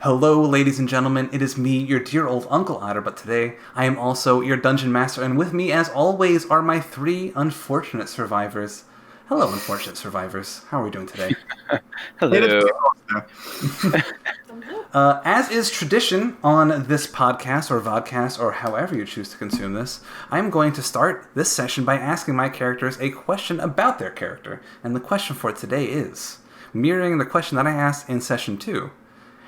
Hello, ladies and gentlemen. It is me, your dear old Uncle Otter, but today I am also your dungeon master, and with me, as always, are my three unfortunate survivors. Hello, unfortunate survivors. How are we doing today? Hello. As is tradition on this podcast or vodcast or however you choose to consume this, I'm going to start this session by asking my characters a question about their character. And the question for today is, mirroring the question that I asked in session 2,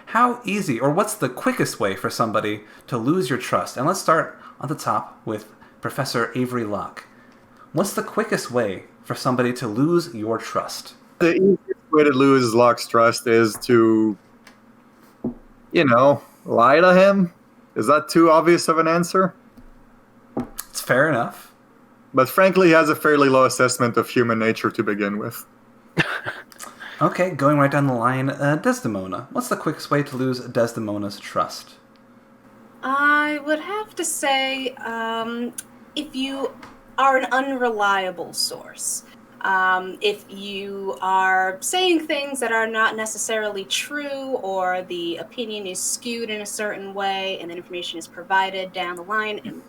how easy or what's the quickest way for somebody to lose your trust? And let's start on the top with Professor Avery Locke. What's the quickest way for somebody to lose your trust? The easiest way to lose Locke's trust is to, lie to him. Is that too obvious of an answer? It's fair enough. But frankly, he has a fairly low assessment of human nature to begin with. Okay, going right down the line, Desdemona. What's the quickest way to lose Desdemona's trust? I would have to say, if you are an unreliable source, if you are saying things that are not necessarily true, or the opinion is skewed in a certain way, and the information is provided down the line and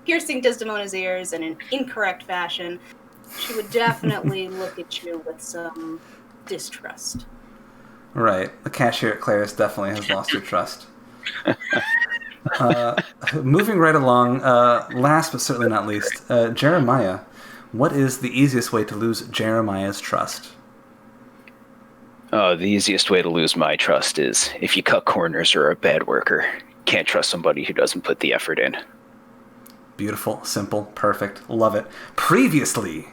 piercing Desdemona's ears in an incorrect fashion, she would definitely look at you with some distrust. Right. The cashier at Claire's definitely has lost your trust. Moving right along, last but certainly not least, Jeremiah. What is the easiest way to lose Jeremiah's trust? The easiest way to lose my trust is if you cut corners or are a bad worker. Can't trust somebody who doesn't put the effort in. Beautiful, simple, perfect, love it. Previously,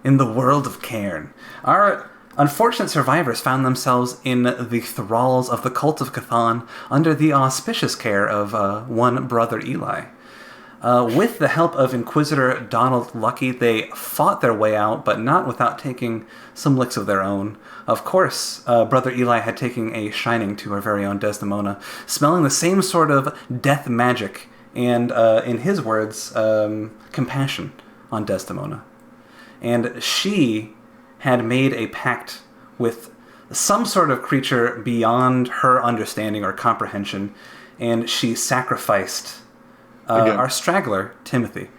in the world of Cairn, our unfortunate survivors found themselves in the thralls of the cult of Cthon under the auspicious care of one brother Eli. With the help of Inquisitor Donald Lucky, they fought their way out, but not without taking some licks of their own. Of course, Brother Eli had taken a shining to our very own Desdemona, smelling the same sort of death magic and, in his words, compassion on Desdemona. And she had made a pact with some sort of creature beyond her understanding or comprehension, and she sacrificed our straggler, Timothy.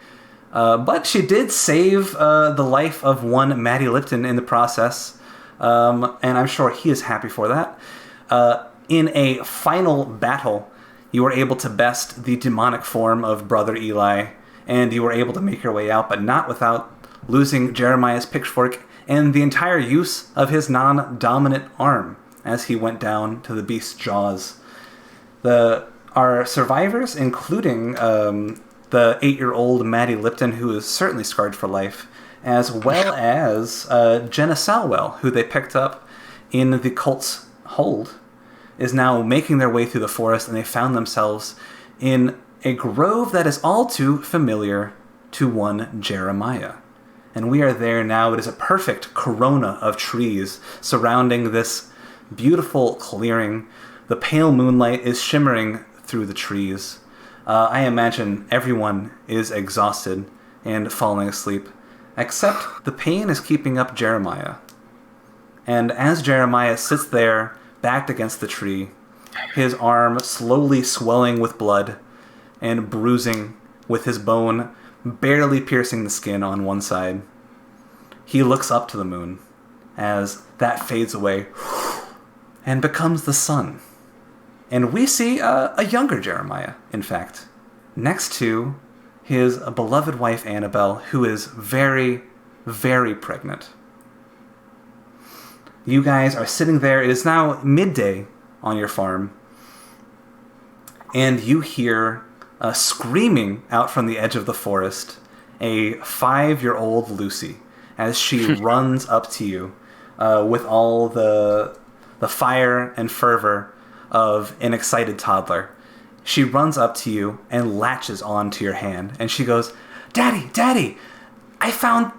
But she did save the life of one Matty Lipton in the process, and I'm sure he is happy for that. In a final battle, you were able to best the demonic form of Brother Eli, and you were able to make your way out, but not without losing Jeremiah's pitchfork and the entire use of his non-dominant arm as he went down to the beast's jaws. Our survivors, including the 8-year-old Maddie Lipton, who is certainly scarred for life, as well as Jenna Salwell, who they picked up in the cult's hold, is now making their way through the forest, and they found themselves in a grove that is all too familiar to one Jeremiah. And we are there now. It is a perfect corona of trees surrounding this beautiful clearing. The pale moonlight is shimmering through the trees. I imagine everyone is exhausted and falling asleep, except the pain is keeping up Jeremiah. And as Jeremiah sits there, backed against the tree, his arm slowly swelling with blood and bruising with his bone barely piercing the skin on one side, he looks up to the moon as that fades away and becomes the sun. And we see a younger Jeremiah, in fact, next to his beloved wife Annabelle, who is very, very pregnant. You guys are sitting there. It is now midday on your farm, and you hear screaming out from the edge of the forest a 5-year-old Lucy as she runs up to you with all the fire and fervor of an excited toddler. She runs up to you and latches onto your hand, and she goes, "Daddy, Daddy, I found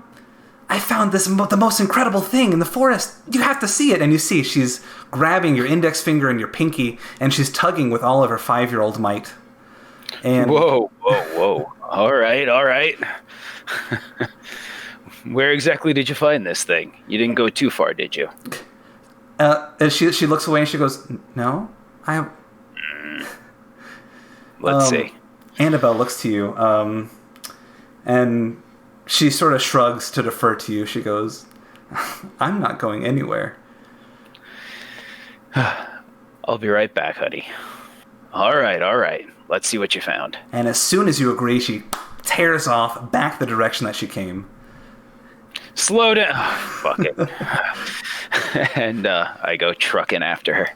the most incredible thing in the forest. You have to see it." And you see she's grabbing your index finger and your pinky, and she's tugging with all of her 5-year-old might. And Whoa. All right. Where exactly did you find this thing? You didn't go too far, did you? And she looks away and she goes, "No, Let's see. Annabelle looks to you, and she sort of shrugs to defer to you. She goes, I'm not going anywhere. I'll be right back, honey. All right. Let's see what you found. And as soon as you agree, she tears off back the direction that she came. Slow down. Fuck it. And I go trucking after her.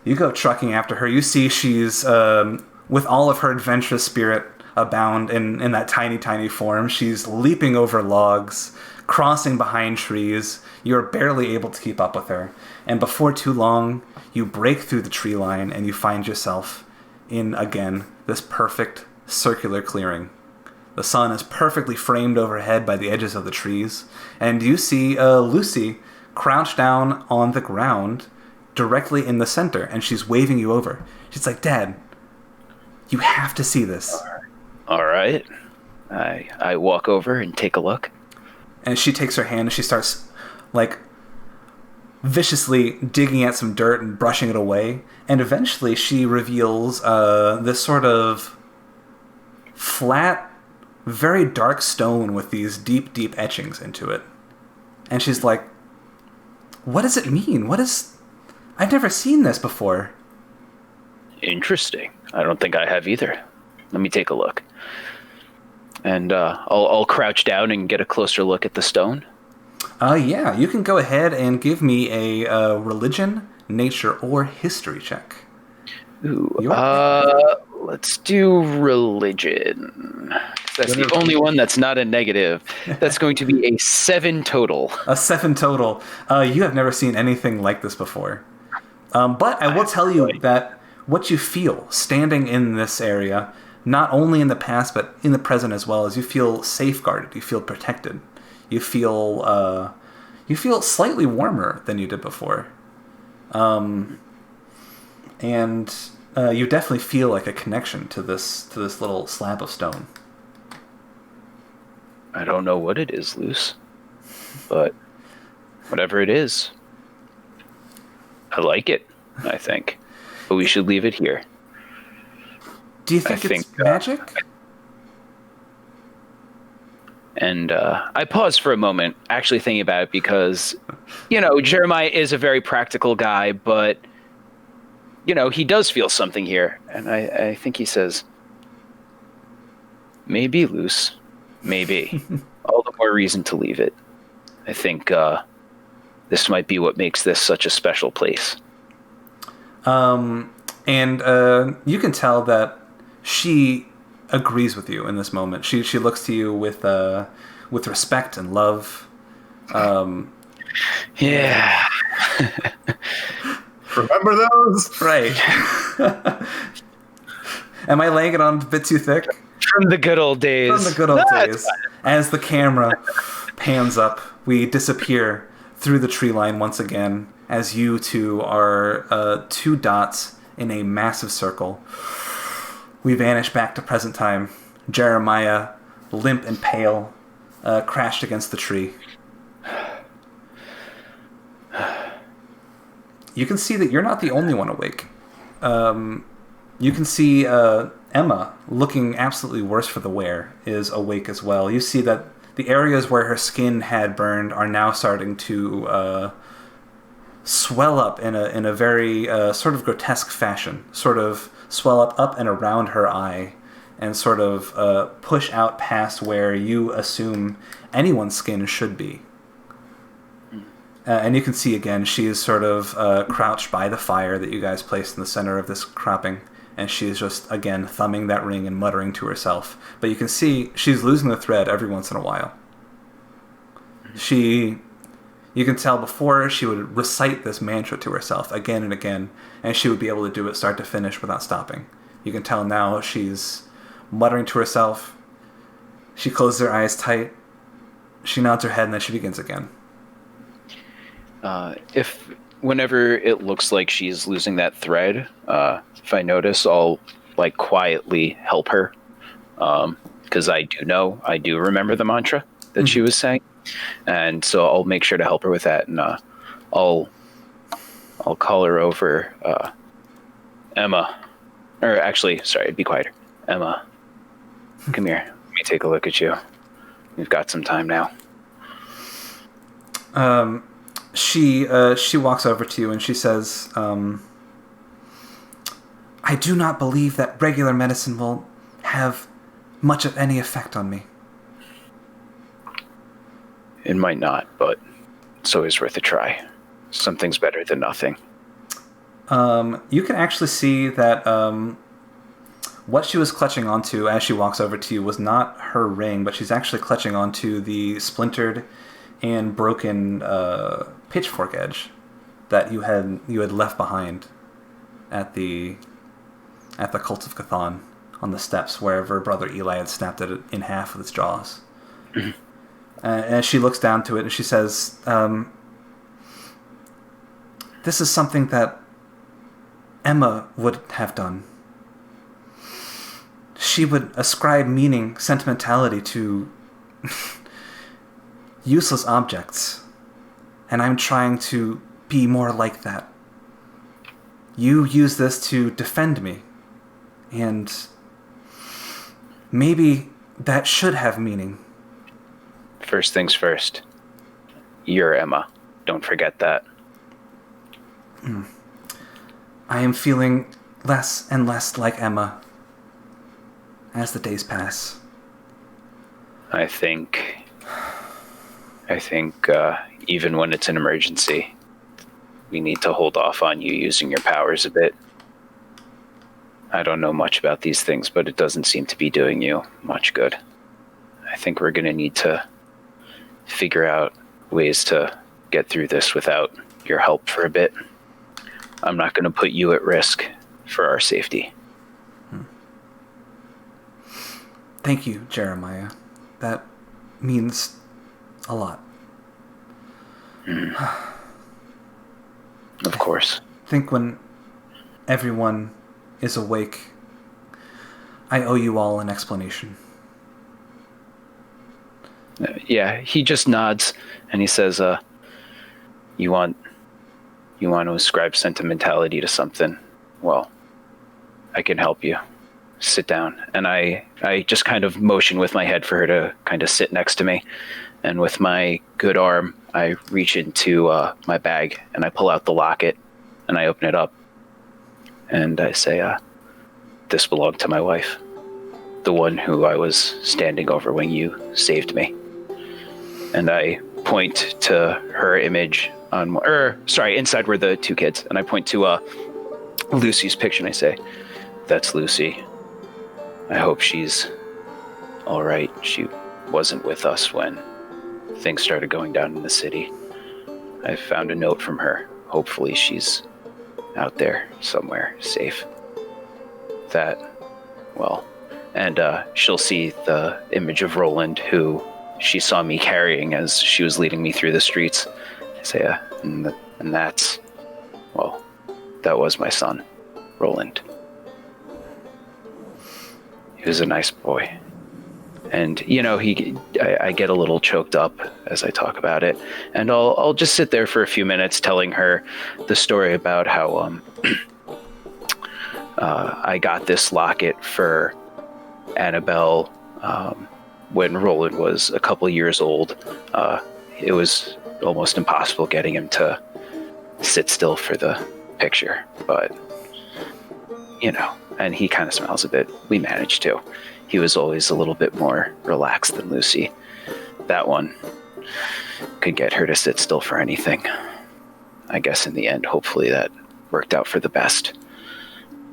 You go trucking after her. You see she's, with all of her adventurous spirit abound in that tiny, tiny form, she's leaping over logs, crossing behind trees. You're barely able to keep up with her. And before too long, you break through the tree line and you find yourself in, again, this perfect circular clearing. The sun is perfectly framed overhead by the edges of the trees. And you see Lucy crouched down on the ground directly in the center, and she's waving you over. She's like, Dad, you have to see this. All right. I walk over and take a look. And she takes her hand and she starts, like, viciously digging at some dirt and brushing it away. And eventually she reveals this sort of flat, very dark stone with these deep, deep etchings into it. And she's like, what does it mean? I've never seen this before. Interesting. I don't think I have either. Let me take a look. And I'll crouch down and get a closer look at the stone. Yeah, you can go ahead and give me a religion, nature, or history check. Ooh, let's do religion. That's the only one that's not a negative. That's going to be a 7 total. A 7 total. You have never seen anything like this before. But I will tell you that what you feel standing in this area, not only in the past but in the present as well, is you feel safeguarded. You feel protected. You feel slightly warmer than you did before. And you definitely feel like a connection to this little slab of stone. I don't know what it is, Luce, but whatever it is, I like it, I think. But we should leave it here. Do you think it's magic? And I paused for a moment, actually thinking about it, because, Jeremiah is a very practical guy, but, he does feel something here. And I think he says, maybe, Luce, maybe. All the more reason to leave it. I think this might be what makes this such a special place. And you can tell that she agrees with you in this moment. She looks to you with respect and love. Yeah. Remember those? Right. Am I laying it on a bit too thick? From the good old days. From the good old days. As the camera pans up, we disappear through the tree line once again, as you two are 2 dots in a massive circle. We vanish back to present time. Jeremiah, limp and pale, crashed against the tree. You can see that you're not the only one awake. You can see Emma, looking absolutely worse for the wear, is awake as well. You see that the areas where her skin had burned are now starting to swell up in a very sort of grotesque fashion. Sort of swell up and around her eye, and sort of push out past where you assume anyone's skin should be. And you can see again, she is sort of crouched by the fire that you guys placed in the center of this cropping, and she is just, again, thumbing that ring and muttering to herself. But you can see she's losing the thread every once in a while. You can tell before she would recite this mantra to herself again and again, and she would be able to do it start to finish without stopping. You can tell now she's muttering to herself. She closes her eyes tight. She nods her head, and then she begins again. Whenever it looks like she's losing that thread, if I notice, I'll quietly help her, because I do remember the mantra that she was saying, and so I'll make sure to help her with that, and I'll call her over. Emma, Or actually, sorry, be quieter. Emma, come here. Let me take a look at you. We've got some time now. She walks over to you and she says, I do not believe that regular medicine will have much of any effect on me. It might not, but it's always worth a try. Something's better than nothing. You can actually see that what she was clutching onto as she walks over to you was not her ring, but she's actually clutching onto the splintered and broken pitchfork edge that you had left behind at the Cult of Cthon on the steps, wherever Brother Eli had snapped it in half with its jaws. Mm-hmm. And she looks down to it and she says, this is something that Emma would have done. She would ascribe meaning, sentimentality to useless objects. And I'm trying to be more like that. You use this to defend me. And maybe that should have meaning. First things first. You're Emma. Don't forget that. I am feeling less and less like Emma as the days pass. I think even when it's an emergency, we need to hold off on you using your powers a bit. I don't know much about these things, but it doesn't seem to be doing you much good. I think we're going to need to figure out ways to get through this without your help for a bit. I'm not going to put you at risk for our safety. Thank you, Jeremiah. That means a lot. Of course. I think when everyone is awake, I owe you all an explanation. Yeah, he just nods and he says, you want to ascribe sentimentality to something? Well, I can help you. Sit down. And I just kind of motion with my head for her to kind of sit next to me. And with my good arm, I reach into my bag and I pull out the locket and I open it up. And I say, this belonged to my wife. The one who I was standing over when you saved me. And I point to her image on, inside were the two kids. And I point to Lucy's picture and I say, that's Lucy. I hope she's all right. She wasn't with us when things started going down in the city. I found a note from her. Hopefully she's out there somewhere safe. And she'll see the image of Roland, who she saw me carrying as she was leading me through the streets. I say, and that was my son, Roland. He was a nice boy. And, I get a little choked up as I talk about it. And I'll just sit there for a few minutes telling her the story about how I got this locket for Annabelle when Roland was a couple years old. It was almost impossible getting him to sit still for the picture. But, and he kind of smiles a bit. We managed to. He was always a little bit more relaxed than Lucy. That one could get her to sit still for anything. I guess in the end, hopefully that worked out for the best.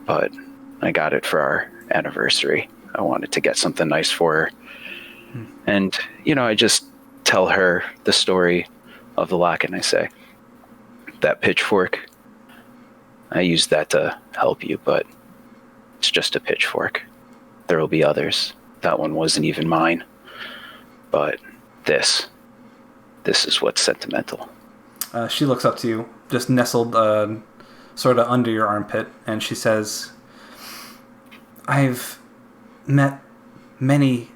But I got it for our anniversary. I wanted to get something nice for her. And, I just tell her the story of the locket and I say, that pitchfork, I used that to help you, but it's just a pitchfork. There will be others. That one wasn't even mine. But this is what's sentimental. She looks up to you, just nestled sort of under your armpit, and she says, I've met many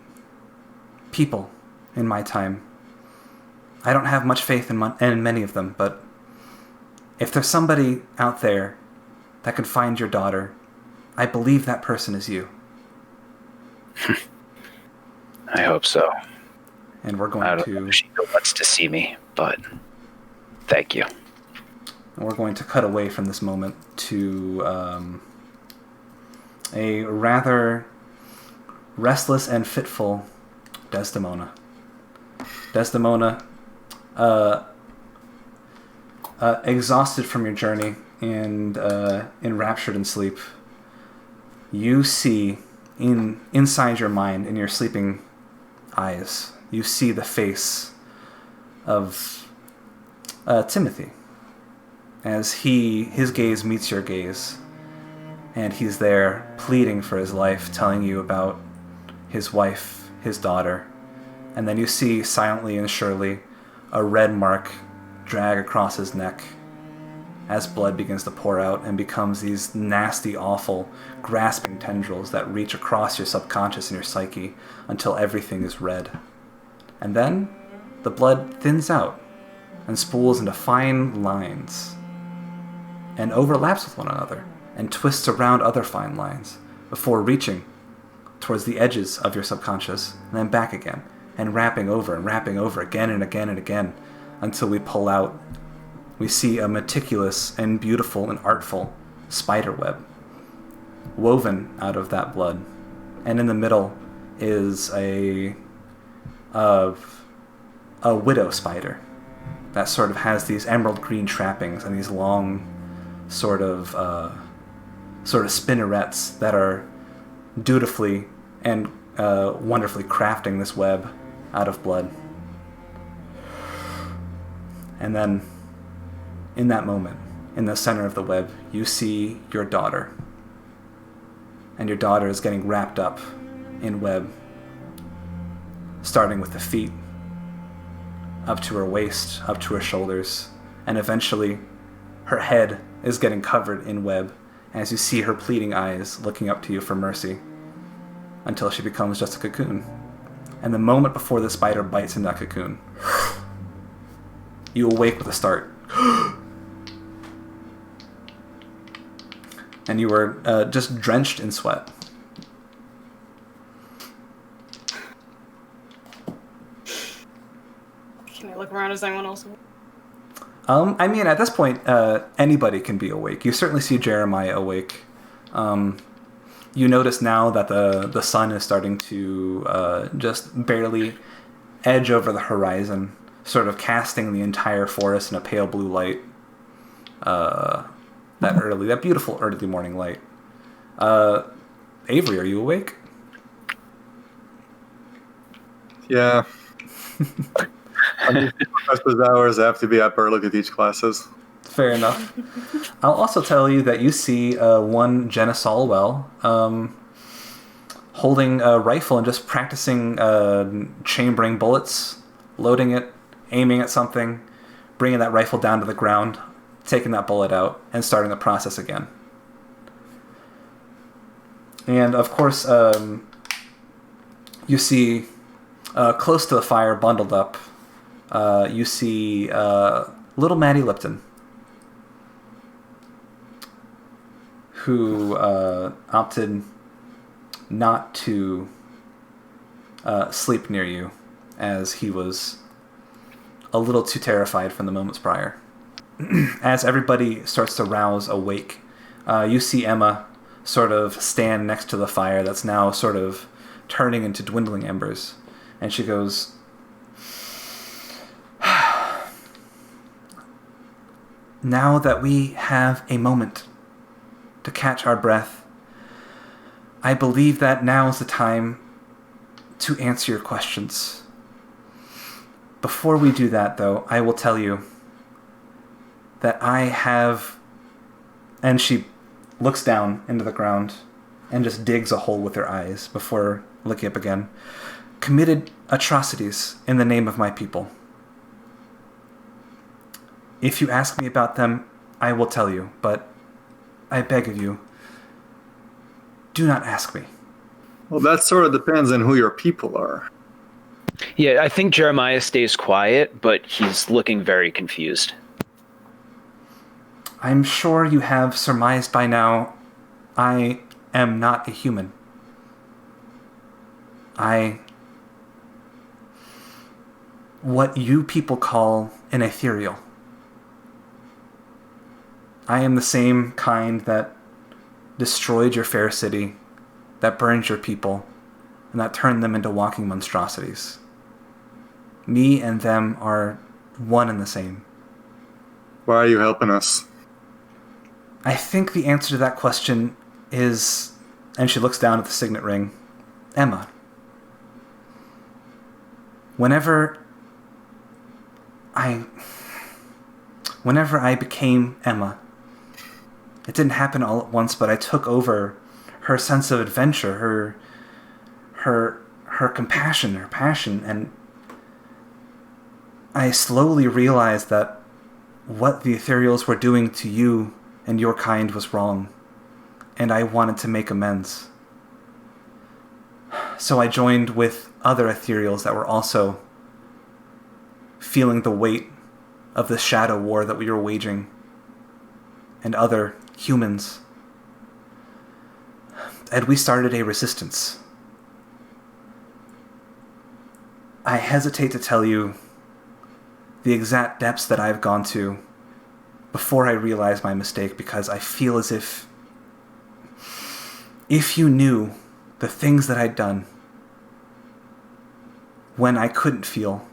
people in my time. I don't have much faith in many of them, but if there's somebody out there that could find your daughter I believe that person is you. I hope so. And we're I going don't know to... if she wants to see me, but thank you. We're going to cut away from this moment to a rather restless and fitful Desdemona. Desdemona, exhausted from your journey and enraptured in sleep, you see inside your mind, in your sleeping eyes, you see the face of Timothy, as his gaze meets your gaze, and he's there pleading for his life, telling you about his wife, his daughter, and then you see silently and surely a red mark drag across his neck as blood begins to pour out and becomes these nasty, awful, grasping tendrils that reach across your subconscious and your psyche until everything is red. And then the blood thins out and spools into fine lines and overlaps with one another and twists around other fine lines before reaching towards the edges of your subconscious and then back again and wrapping over again and again and again until we pull out. We see a meticulous and beautiful and artful spider web woven out of that blood. And in the middle is a widow spider that sort of has these emerald green trappings and these long sort of spinnerets that are dutifully and wonderfully crafting this web out of blood. And then in that moment, in the center of the web, you see your daughter. And your daughter is getting wrapped up in web, starting with the feet, up to her waist, up to her shoulders, and eventually her head is getting covered in web as you see her pleading eyes looking up to you for mercy until she becomes just a cocoon. And the moment before the spider bites in that cocoon, you awake with a start. And you were just drenched in sweat. Can I look around? Is anyone else? I mean, at this point, anybody can be awake. You certainly see Jeremiah awake. You notice now that the sun is starting to just barely edge over the horizon, sort of casting the entire forest in a pale blue light. That beautiful early morning light. Avery, are you awake? Yeah. Professor's hours, I have to be up early to teach classes. Fair enough. I'll also tell you that you see one Jenna Solwell holding a rifle and just practicing chambering bullets, loading it, aiming at something, bringing that rifle down to the ground, taking that bullet out, and starting the process again. And of course, you see close to the fire, bundled up, you see little Maddie Lipton, who opted not to sleep near you, as he was a little too terrified from the moments prior. As everybody starts to rouse awake, you see Emma sort of stand next to the fire that's now sort of turning into dwindling embers. And she goes, "Now that we have a moment to catch our breath, I believe that now is the time to answer your questions. Before we do that, though, I will tell you that I have..." And she looks down into the ground and just digs a hole with her eyes before looking up again. "Committed atrocities in the name of my people. If you ask me about them, I will tell you, but I beg of you, do not ask me." Well, that sort of depends on who your people are. Yeah, I think Jeremiah stays quiet, but he's looking very confused. "I'm sure you have surmised by now, I am not a human. What you people call an ethereal. I am the same kind that destroyed your fair city, that burned your people, and that turned them into walking monstrosities. Me and them are one and the same. Why are you helping us? I think the answer to that question is, and she looks down at the signet ring, Emma. Whenever I became Emma, it didn't happen all at once, but I took over her sense of adventure, her compassion, her passion, and I slowly realized that what the Aetherials were doing to you and your kind was wrong, and I wanted to make amends. So I joined with other Aetherials that were also feeling the weight of the shadow war that we were waging, and other humans. And we started a resistance. I hesitate to tell you the exact depths that I've gone to before I realized my mistake, because I feel as if you knew the things that I'd done when I couldn't feel,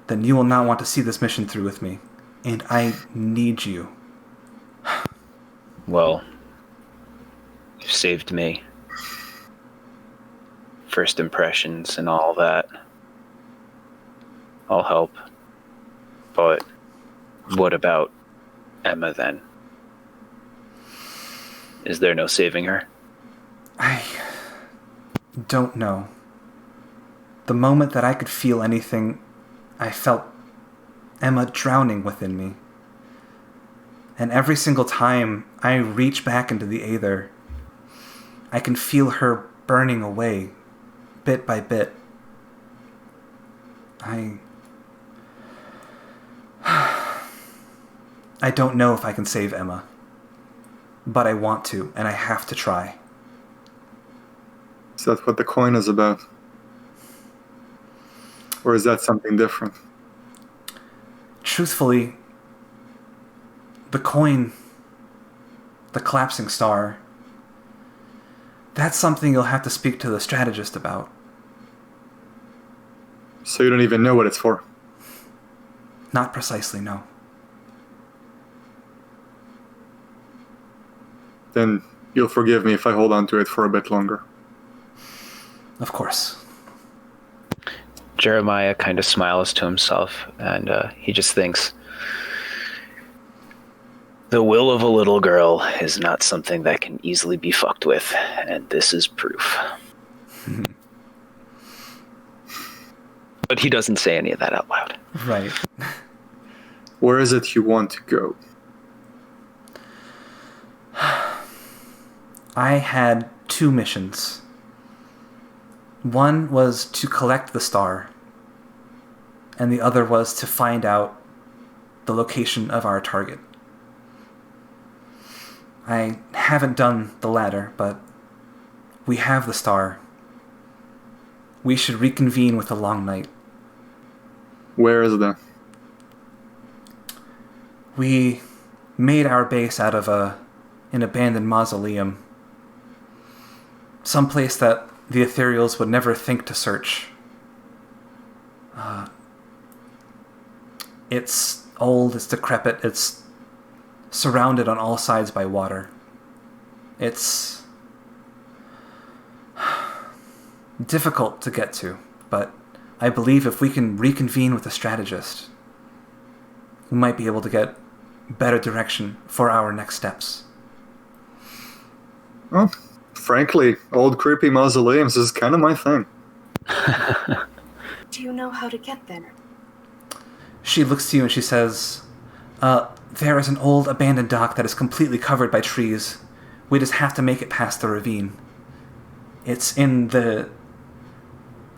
then you will not want to see this mission through with me, and I need you. Well, you've saved me. First impressions and all that. I'll help. But what about Emma then? Is there no saving her? I don't know. The moment that I could feel anything, I felt Emma drowning within me. And every single time I reach back into the Aether, I can feel her burning away, bit by bit. I don't know if I can save Emma, but I want to, and I have to try. Is that what the coin is about? Or is that something different? Truthfully, the coin, the collapsing star, that's something you'll have to speak to the strategist about. So you don't even know what it's for? Not precisely, no. Then you'll forgive me if I hold on to it for a bit longer. Of course. Jeremiah kind of smiles to himself, and he just thinks, the will of a little girl is not something that can easily be fucked with, and this is proof. But he doesn't say any of that out loud. Right. Where is it you want to go? I had 2 missions. One was to collect the star, and the other was to find out the location of our target. I haven't done the latter, but we have the star. We should reconvene with the Long Night. Where is that? We made our base out of an abandoned mausoleum. Someplace that the Aetherials would never think to search. It's old, it's decrepit, it's surrounded on all sides by water. It's difficult to get to, but I believe if we can reconvene with a strategist, we might be able to get better direction for our next steps. Well, frankly, old creepy mausoleums is kind of my thing. Do you know how to get there? She looks to you and she says, there is an old abandoned dock that is completely covered by trees. We just have to make it past the ravine. It's in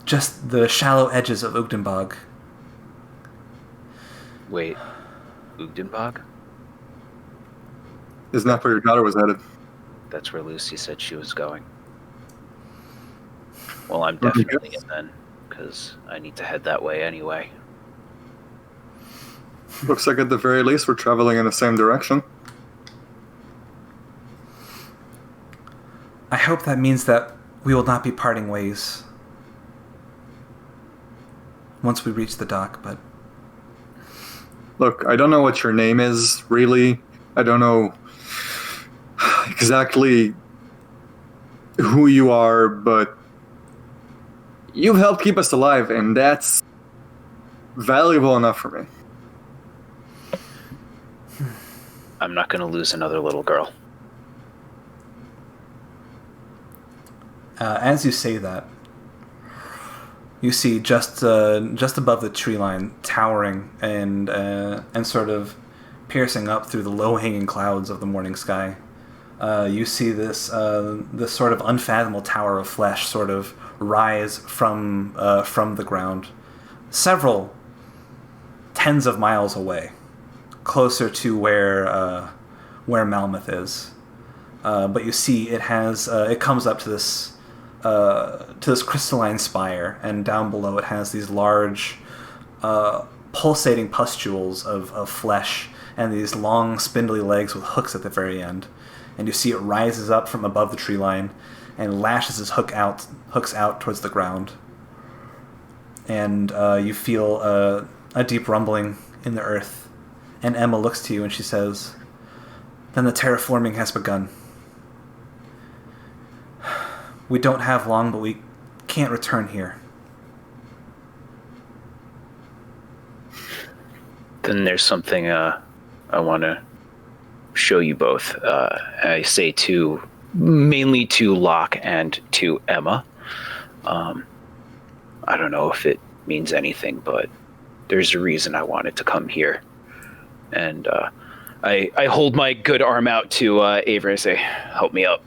just the shallow edges of UgdenBog. Wait, UgdenBog? Isn't that where your daughter was headed? That's where Lucy said she was going. Well, I'm definitely in then, because I need to head that way anyway. Looks like at the very least we're traveling in the same direction. I hope that means that we will not be parting ways once we reach the dock, but... Look, I don't know what your name is, really. I don't know exactly who you are, but you've helped keep us alive, and that's valuable enough for me. I'm not going to lose another little girl. As you say that, you see just above the tree line, towering and sort of piercing up through the low-hanging clouds of the morning sky, you see this sort of unfathomable tower of flesh sort of rise from the ground, several tens of miles away, closer to where Malmouth is. But you see, it comes up to this crystalline spire, and down below it has these large, pulsating pustules of flesh, and these long, spindly legs with hooks at the very end. And you see it rises up from above the tree line, and lashes its hooks out towards the ground. And you feel a deep rumbling in the earth. And Emma looks to you and she says, "Then the terraforming has begun. We don't have long, but we can't return here." Then there's something I want to show you both. I say mainly to Locke and to Emma. I don't know if it means anything, but there's a reason I wanted to come here. And I hold my good arm out to Avery and say, "Help me up."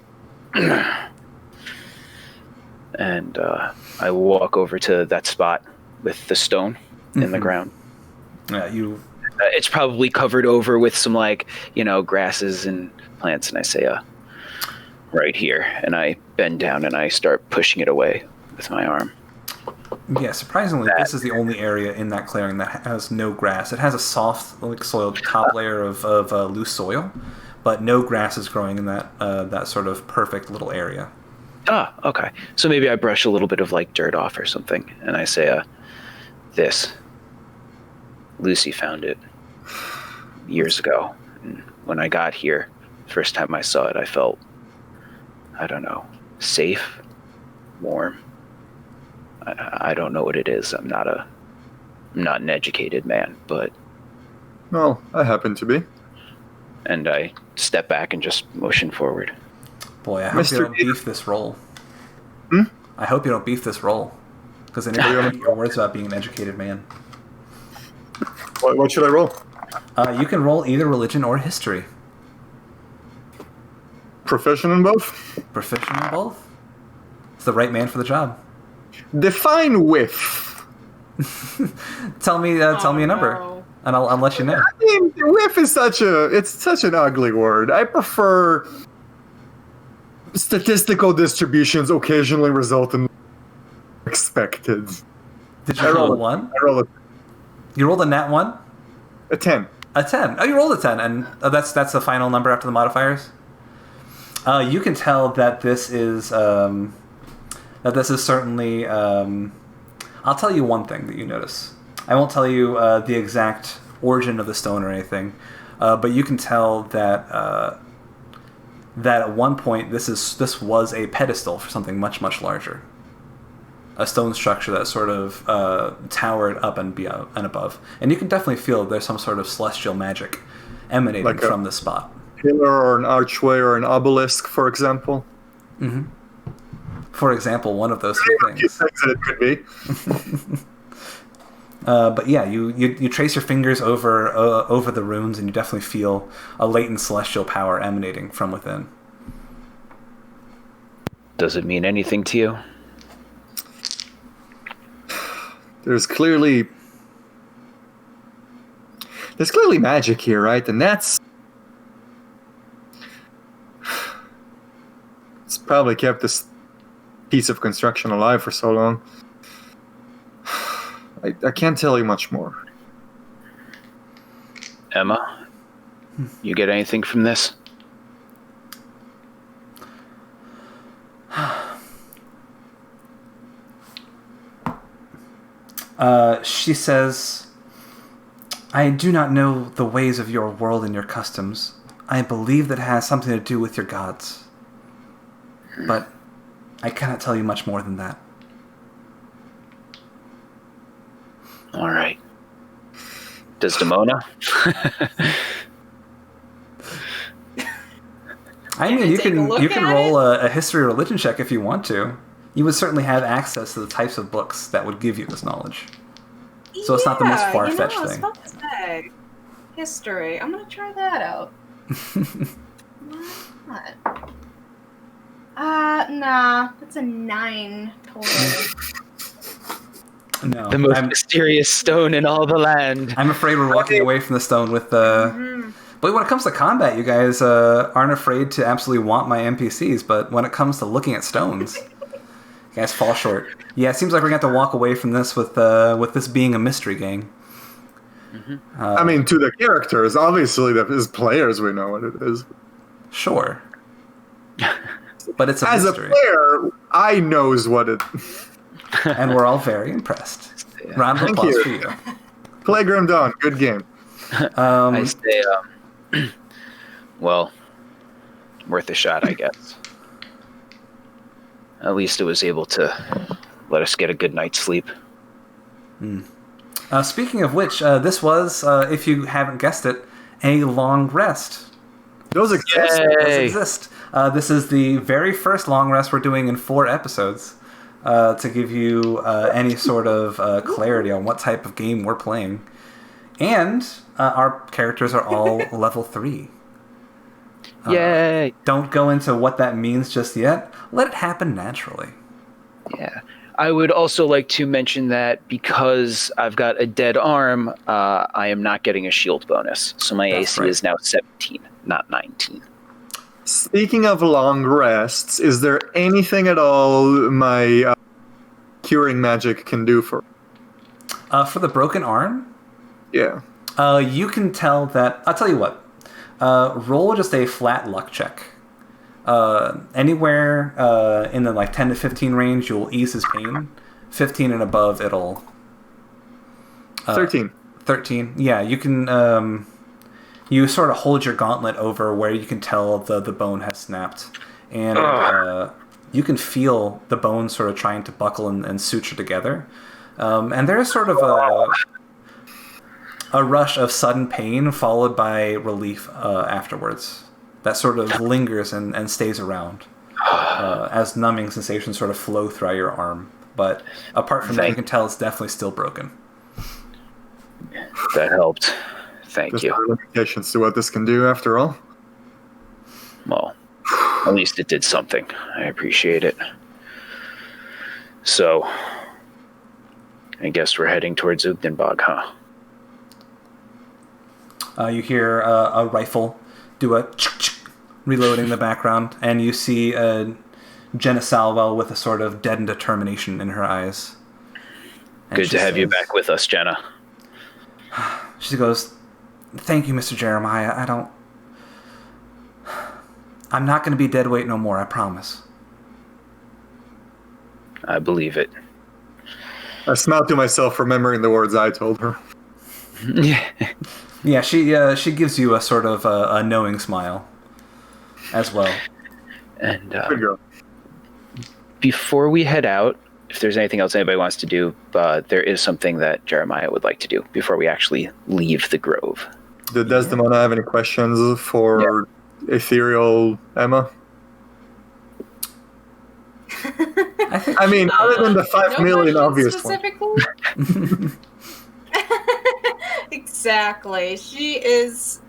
And I walk over to that spot with the stone in the ground. It's probably covered over with some grasses and plants, and I say, "Right here." And I bend down and I start pushing it away with my arm. Yeah, surprisingly, this is the only area in that clearing that has no grass. It has a soft, soiled top layer of loose soil, but no grass is growing in that sort of perfect little area. Ah, okay. So maybe I brush a little bit of dirt off or something, and I say, "This. Lucy found it years ago. And when I got here, first time I saw it, I felt, I don't know, safe, warm. I don't know what it is. I'm not an educated man, but..." Well, I happen to be. And I step back and just motion forward. Boy, I hope you don't beef this roll. I hope you don't beef this roll. Because I never heard your words about being an educated man. What should I roll? You can roll either religion or history. Proficient in both? Proficient in both? It's the right man for the job. Define whiff. Tell me a number, No. and I'll let you know. I mean, whiff is such an ugly word. I prefer statistical distributions occasionally result in expected. Did you roll a 1? I rolled You rolled a nat 1? a 10. A 10. Oh, you rolled a 10, and that's the final number after the modifiers. You can tell that this is certainly. I'll tell you one thing that you notice. I won't tell you the exact origin of the stone or anything, but you can tell that that at one point this was a pedestal for something much, much larger. A stone structure that sort of towered up and above. And you can definitely feel there's some sort of celestial magic emanating from this spot. Pillar or an archway or an obelisk, for example. Mm-hmm. For example, one of those three things. Things that it could be. But yeah, you trace your fingers over the runes, and you definitely feel a latent celestial power emanating from within. Does it mean anything to you? There's clearly magic here, right? And that's probably kept this piece of construction alive for so long. I can't tell you much more. Emma, you get anything from this? She says, I do not know the ways of your world and your customs. I believe that it has something to do with your gods. But I cannot tell you much more than that. All right. Does Demona? I mean, you take a can look you can at roll a history or religion check if you want to. You would certainly have access to the types of books that would give you this knowledge. So it's not the most far-fetched I was thing. about to say. History. I'm gonna try that out. What? Nah. That's a 9 total. No, The most mysterious stone in all the land. I'm afraid we're walking away from the stone with the. Mhm. But when it comes to combat, you guys aren't afraid to absolutely want my NPCs. But when it comes to looking at stones, you guys fall short. Yeah, it seems like we're gonna have to walk away from this with this being a mystery gang. Mm-hmm. I mean, to the characters, obviously, as players, we know what it is. Sure, but it's a As mystery, a player, I knows what it. and we're all very impressed. Yeah. Round of Thank applause you. for you. Play Grim Dawn, good game. I say, well, worth a shot, I guess. At least it was able to let us get a good night's sleep. Speaking of which, this was, if you haven't guessed it, a long rest. Those exist. It does Yay. exist. This is the very first long rest we're doing in 4 episodes to give you any sort of clarity on what type of game we're playing. And our characters are all level 3. Yay! Don't go into what that means just yet. Let it happen naturally. Yeah. I would also like to mention that because I've got a dead arm, I am not getting a shield bonus. So my That's AC right. is now 17, not 19. Speaking of long rests, is there anything at all my curing magic can do for? For the broken arm, Yeah. you can tell that... I'll tell you what. Roll just a flat luck check. Anywhere in the 10 to 15 range, you'll ease his pain. 15 and above, it'll... 13. 13. Yeah, you can... you sort of hold your gauntlet over where you can tell the bone has snapped. And you can feel the bone sort of trying to buckle and suture together. And there's sort of a rush of sudden pain followed by relief afterwards. That sort of lingers and stays around as numbing sensations sort of flow throughout your arm. But apart from that, you can tell it's definitely still broken. That helped. Thank There's you. no limitations to what this can do, after all. Well, at least it did something. I appreciate it. So, I guess we're heading towards UgdenBog, huh? You hear a rifle do a reloading in the background, and you see Jenna Salwell with a sort of deadened determination in her eyes. And Good she to have you says- back with us, Jenna. She goes, "Thank you, Mr. Jeremiah. I'm not going to be dead weight no more, I promise." I believe it. I smiled to myself, remembering the words I told her. Yeah. Yeah, she gives you a sort of a knowing smile as well. And Good girl. before we head out, if there's anything else anybody wants to do, there is something that Jeremiah would like to do before we actually leave the grove. Did Desdemona have any questions for Aetherial Emma? I mean, other than the 5 million no obvious one. specifically. Exactly. She is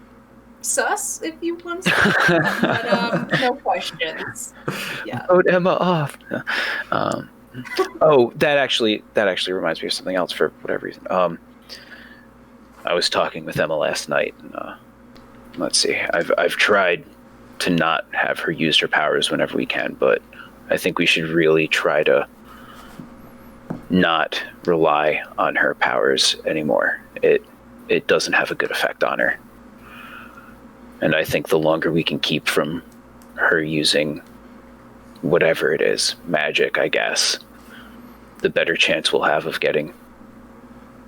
sus, if you want to say that, but no questions. Yeah. Vote Emma off. That actually reminds me of something else for whatever reason. I was talking with Emma last night, and let's see. I've tried to not have her use her powers whenever we can, but I think we should really try to not rely on her powers anymore. It doesn't have a good effect on her. And I think the longer we can keep from her using whatever it is, magic, I guess, the better chance we'll have of getting,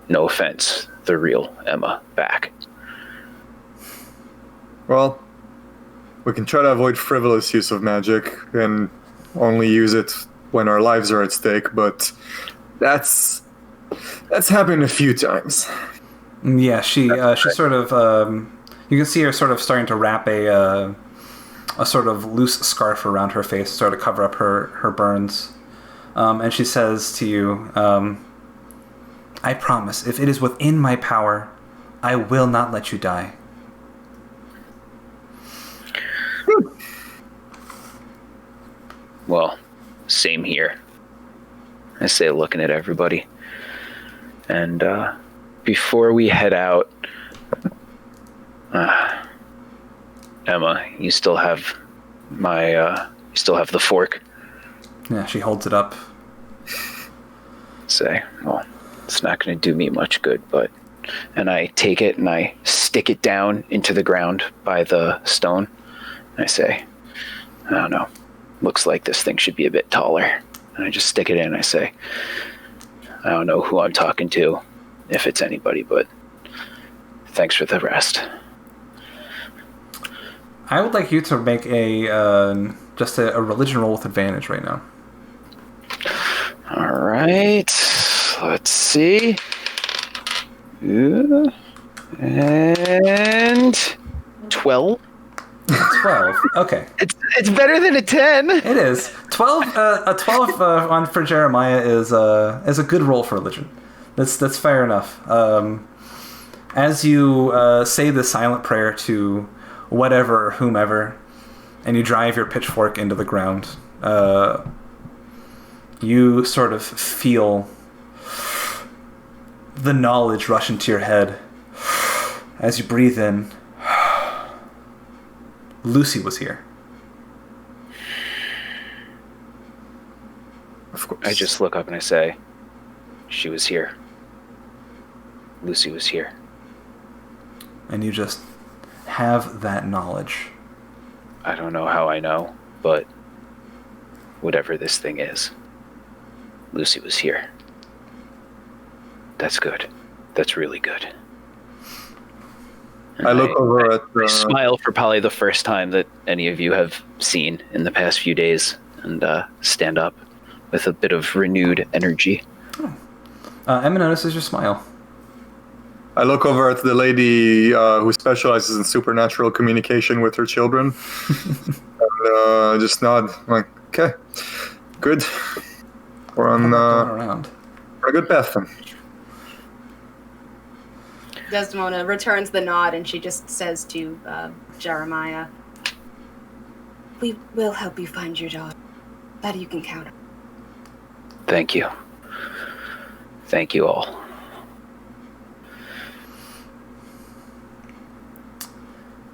no offense, the real Emma back. Well, we can try to avoid frivolous use of magic and only use it when our lives are at stake, but that's happened a few times. Yeah, she sort of you can see her sort of starting to wrap a sort of loose scarf around her face to sort of cover up her burns. And she says to you, I promise, if it is within my power, I will not let you die. Well, same here. I say, looking at everybody. And before we head out, Emma, you still have you still have the fork? Yeah, she holds it up. Say, well, it's not going to do me much good, but... And I take it and I stick it down into the ground by the stone. I say, I don't know, looks like this thing should be a bit taller. And I just stick it in and I say, I don't know who I'm talking to, if it's anybody, but thanks for the rest. I would like you to make just a religion roll with advantage right now. All right, let's see. And 12. 12. Okay. It's better than a 10. It is 12. A 12 on for Jeremiah is a good roll for religion. That's fair enough. As you say the silent prayer to whatever or whomever, and you drive your pitchfork into the ground, you sort of feel the knowledge rush into your head as you breathe in. Lucy was here. Of course. I just look up and I say, she was here. Lucy was here. And you just have that knowledge. I don't know how I know, but whatever this thing is, Lucy was here. That's good. That's really good. And I look over at I smile for probably the first time that any of you have seen in the past few days, and stand up with a bit of renewed energy. Emma notices your smile. I look over at the lady who specializes in supernatural communication with her children, and just nod, like, okay, good. We're on Around. we're a good path then. Desdemona returns the nod and she just says to Jeremiah, "We will help you find your daughter. That you can count on." Thank you. Thank you all.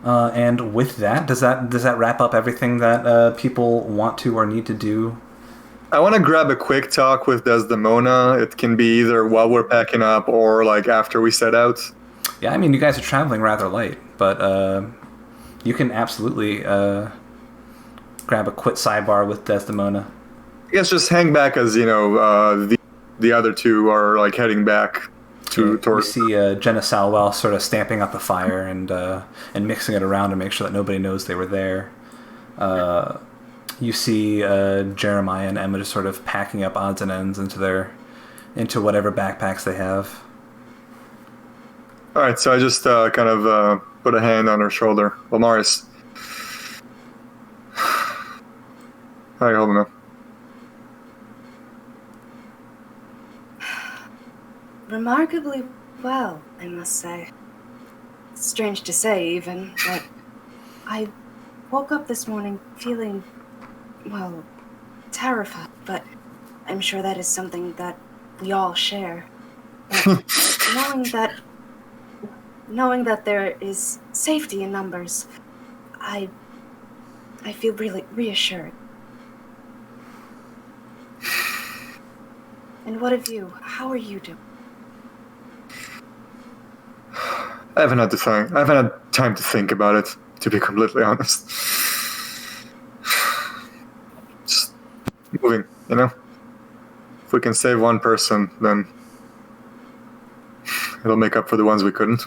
And with that, does that wrap up everything that people want to or need to do? I want to grab a quick talk with Desdemona. It can be either while we're packing up or like after we set out. Yeah, I mean, you guys are traveling rather light, but you can absolutely grab a quick sidebar with Desdemona. I guess just hang back as, you know, the other two are like heading back You towards. see Jenna Salwell sort of stamping up the fire and mixing it around to make sure that nobody knows they were there. You see Jeremiah and Emma just sort of packing up odds and ends into whatever backpacks they have. All right, so I just kind of put a hand on her shoulder. Well, Morris. How you holding up? Remarkably well, I must say. Strange to say, even, but I woke up this morning feeling, well, terrified, but I'm sure that is something that we all share. But knowing that there is safety in numbers, I I feel really reassured. And what of you? How are you doing? I haven't had time to think about it, to be completely honest. Just moving, you know? If we can save one person, then it'll make up for the ones we couldn't.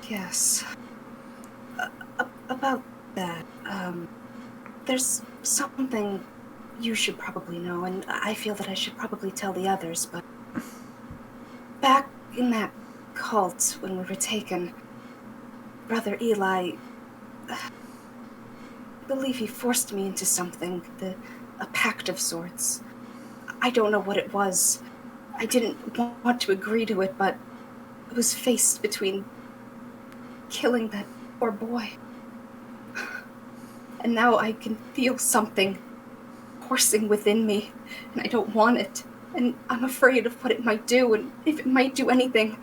Yes. About that, there's something you should probably know, and I feel that I should probably tell the others, but back in that cult when we were taken, Brother Eli, I believe he forced me into something, a pact of sorts. I don't know what it was. I didn't want to agree to it, but I was faced between killing that poor boy. And now I can feel something coursing within me, and I don't want it. And I'm afraid of what it might do, and if it might do anything.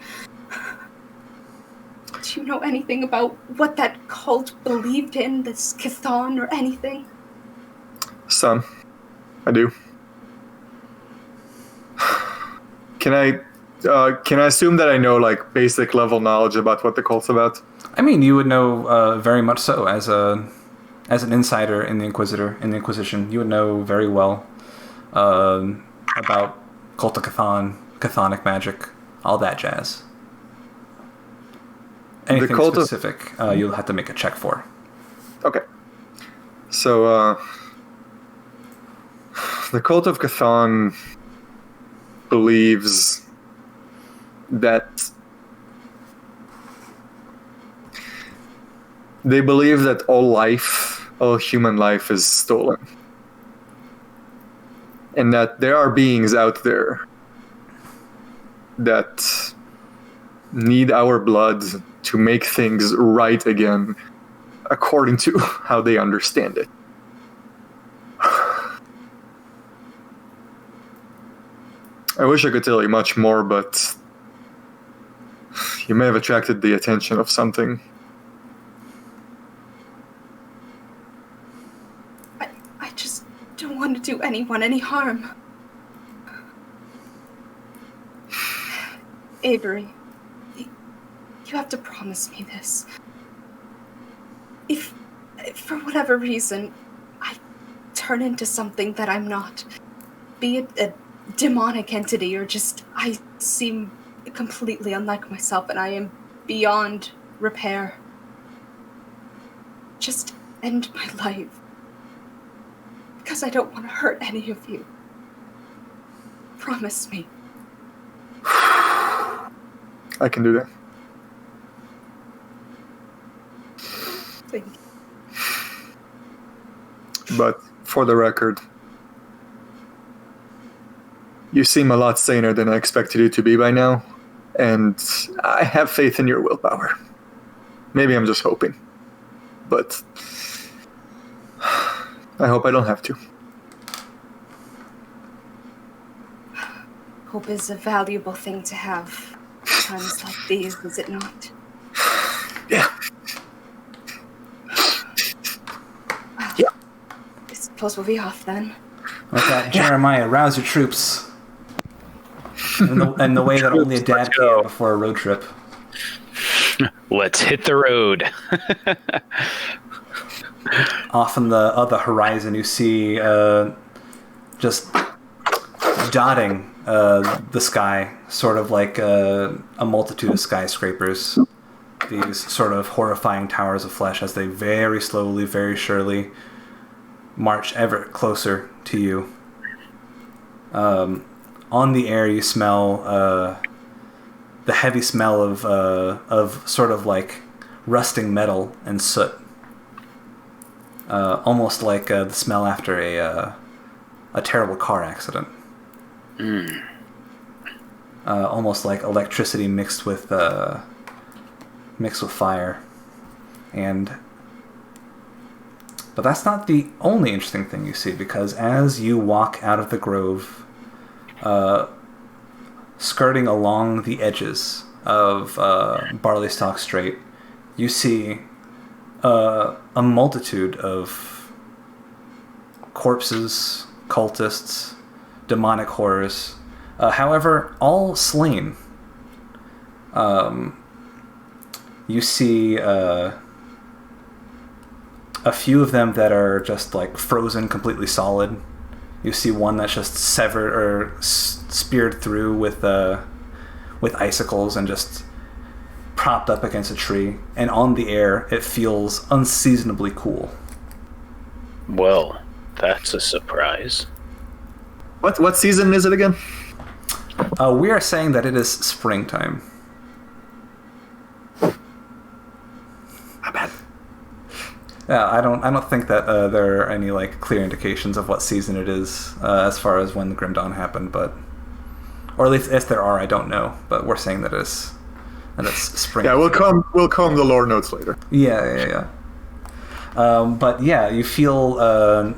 Do you know anything about what that cult believed in, this Chthon or anything? Some. I do. Can I assume that I know, like, basic level knowledge about what the cult's about? I mean, you would know very much so as an insider in the Inquisition. You would know very well about Cult of Chthon, Chthonic magic, all that jazz. Anything specific, you'll have to make a check for. Okay. So, the Cult of Chthon believes that all human life is stolen. And that there are beings out there that need our blood to make things right again, according to how they understand it. I wish I could tell you much more, but you may have attracted the attention of something. I just don't want to do anyone any harm. Avery, you have to promise me this. If, for whatever reason, I turn into something that I'm not, be it a demonic entity or just I seem completely unlike myself and I am beyond repair, just end my life. Because I don't want to hurt any of you. Promise me. I can do that. Thank you. But for the record, you seem a lot saner than I expected you to be by now, and I have faith in your willpower. Maybe I'm just hoping, but I hope I don't have to. Hope is a valuable thing to have. Times like these, is it not? Yeah. Well, Yeah. I suppose we'll be off then. With that, Jeremiah, rouse your troops. In the way that only a dad can before a road trip. Let's hit the road. Off on the horizon, you see just dotting the sky, sort of like a multitude of skyscrapers. These sort of horrifying towers of flesh as they very slowly, very surely march ever closer to you. On the air, you smell the heavy smell of sort of like rusting metal and soot. Almost like the smell after a terrible car accident. Almost like electricity mixed with fire. But that's not the only interesting thing you see, because as you walk out of the grove, skirting along the edges of Barleystalk Strait, you see a multitude of corpses, cultists, demonic horrors. However, all slain. You see a few of them that are just like frozen, completely solid. You see one that's just severed or speared through with icicles and just propped up against a tree. And on the air, it feels unseasonably cool. Well, that's a surprise. What season is it again? We are saying that it is springtime. Not bad. Yeah, I don't think that there are any like clear indications of what season it is as far as when the Grim Dawn happened, or at least if there are, I don't know. But we're saying that it's spring. Yeah, we'll comb the lore notes later. Yeah. But yeah, you feel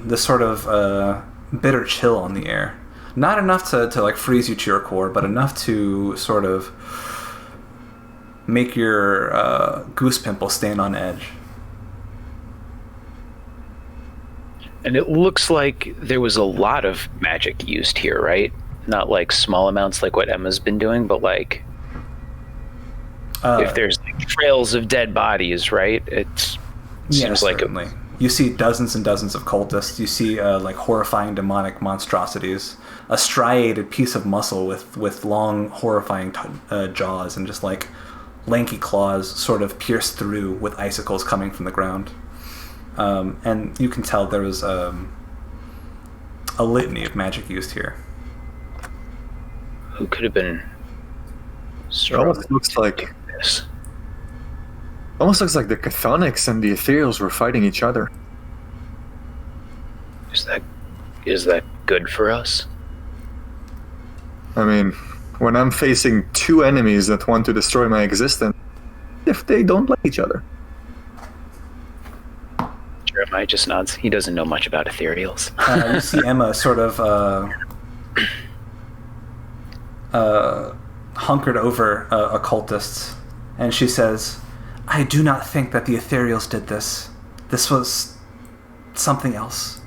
this sort of bitter chill on the air. Not enough to like freeze you to your core, but enough to sort of make your goose pimple stand on edge. And it looks like there was a lot of magic used here, right? Not like small amounts like what Emma's been doing, but like if there's like trails of dead bodies, right? It seems like certainly. You see dozens and dozens of cultists. You see like horrifying demonic monstrosities. A striated piece of muscle with long, horrifying jaws and just like lanky claws sort of pierced through with icicles coming from the ground. And you can tell there was a litany of magic used here. Who could have been It almost looks like this? Almost looks like the Chthonics and the Aetherials were fighting each other. Is that good for us? I mean, when I'm facing two enemies that want to destroy my existence, if they don't like each other. Jeremiah just nods. He doesn't know much about Aetherials. You see Emma sort of hunkered over a cultist, and she says, "I do not think that the Aetherials did this. This was something else."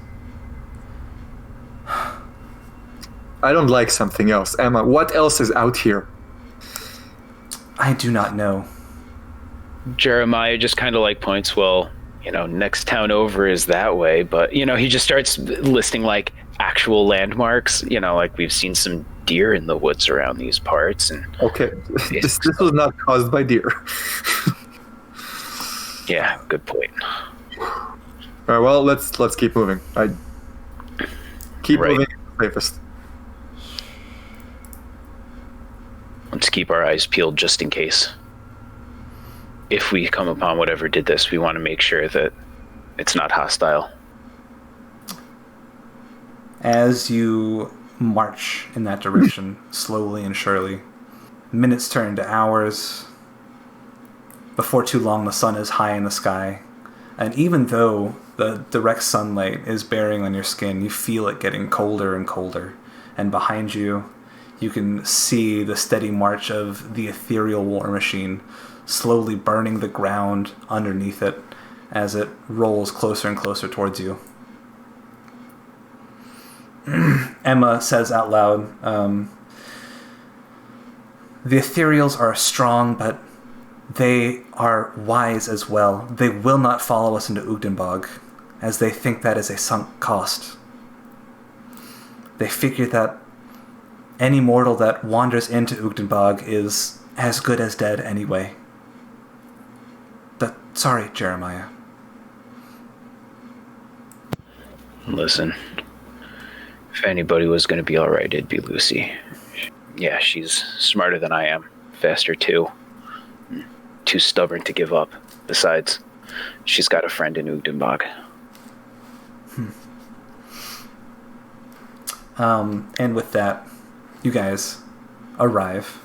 I don't like something else. Emma, what else is out here? I do not know. Jeremiah just kind of like points, well, next town over is that way, but he just starts listing like actual landmarks, like we've seen some deer in the woods around these parts. And okay, this was not caused by deer. Yeah, good point. All right, well, let's keep moving. Keep moving safest. Let's keep our eyes peeled just in case. If we come upon whatever did this, we want to make sure that it's not hostile. As you march in that direction, slowly and surely, minutes turn into hours. Before too long, the sun is high in the sky. And even though the direct sunlight is bearing on your skin, you feel it getting colder and colder. And behind you, you can see the steady march of the ethereal war machine slowly burning the ground underneath it as it rolls closer and closer towards you. Emma says out loud, "The Aetherials are strong, but they are wise as well. They will not follow us into UgdenBog, as they think that is a sunk cost. They figure that any mortal that wanders into UgdenBog is as good as dead anyway. Sorry, Jeremiah." Listen, if anybody was going to be alright, it'd be Lucy. Yeah, she's smarter than I am. Faster too. Too stubborn to give up. Besides, she's got a friend in UgdenBog. And with that, you guys arrive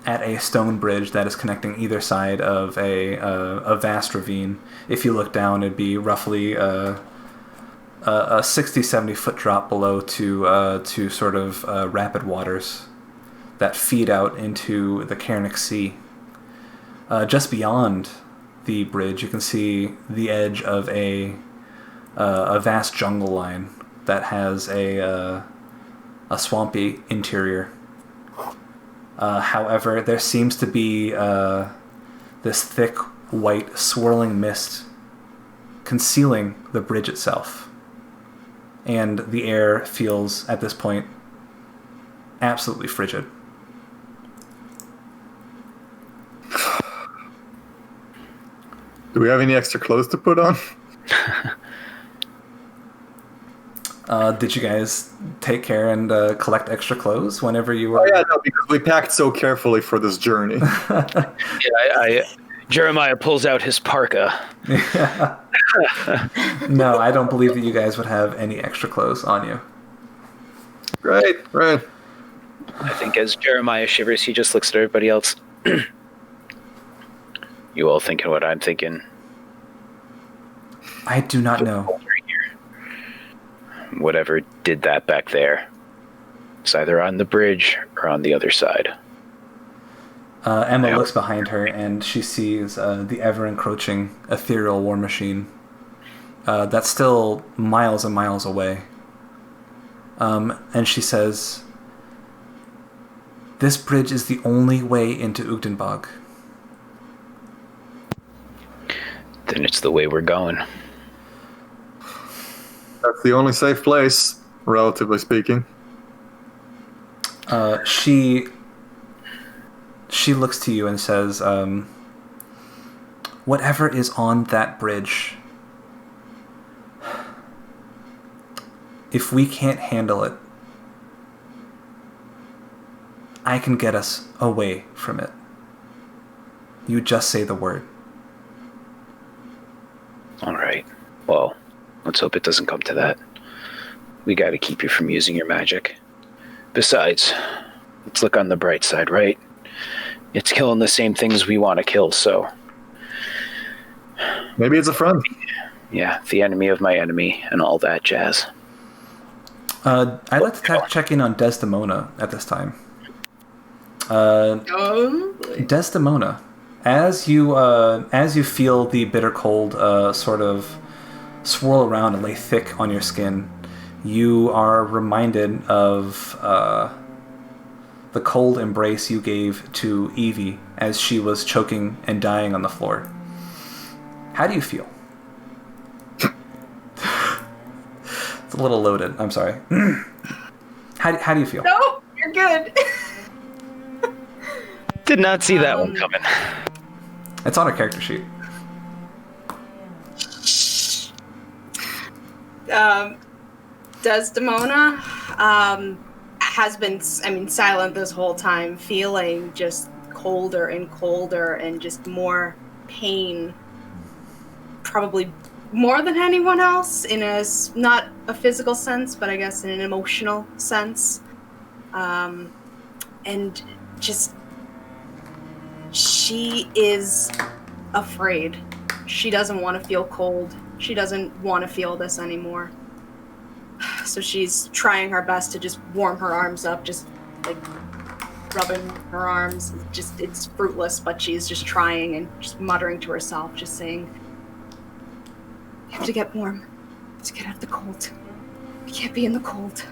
at a stone bridge that is connecting either side of a vast ravine. If you look down, it'd be roughly a 60-70 foot drop below to sort of rapid waters that feed out into the Cairnic Sea. Just beyond the bridge, you can see the edge of a vast jungle line that has a swampy interior. However, there seems to be this thick, white, swirling mist concealing the bridge itself. And the air feels, at this point, absolutely frigid. Do we have any extra clothes to put on? Did you guys take care and collect extra clothes whenever you were... Oh yeah, no, because we packed so carefully for this journey. Jeremiah pulls out his parka. No, I don't believe that you guys would have any extra clothes on you. Right. I think as Jeremiah shivers, he just looks at everybody else. You all thinking what I'm thinking? I do not know. Whatever did that back there. It's either on the bridge or on the other side. Emma looks behind her and she sees the ever-encroaching Aetherial war machine that's still miles and miles away. And she says, "This bridge is the only way into UgdenBog." Then it's the way we're going. That's the only safe place, relatively speaking. She looks to you and says, "Whatever is on that bridge, if we can't handle it, I can get us away from it. You just say the word." All right. Well, let's hope it doesn't come to that. We got to keep you from using your magic. Besides, let's look on the bright side, right? It's killing the same things we want to kill, so... Maybe it's a friend. Yeah, the enemy of my enemy and all that jazz. I'd like to check in on Desdemona at this time. Desdemona, as you feel the bitter cold sort of swirl around and lay thick on your skin, you are reminded of the cold embrace you gave to Evie as she was choking and dying on the floor. How do you feel? It's a little loaded. I'm sorry. How do you feel? No, you're good. Did not see that one coming. It's on a character sheet. Desdemona has been, silent this whole time, feeling just colder and colder and just more pain. Probably more than anyone else, in not a physical sense, but I guess in an emotional sense. And just, she is afraid. She doesn't want to feel cold. She doesn't want to feel this anymore. So she's trying her best to just warm her arms up, just like rubbing her arms. It's fruitless, but she's just trying and just muttering to herself, just saying, "You have to get warm. To get out of the cold. You can't be in the cold."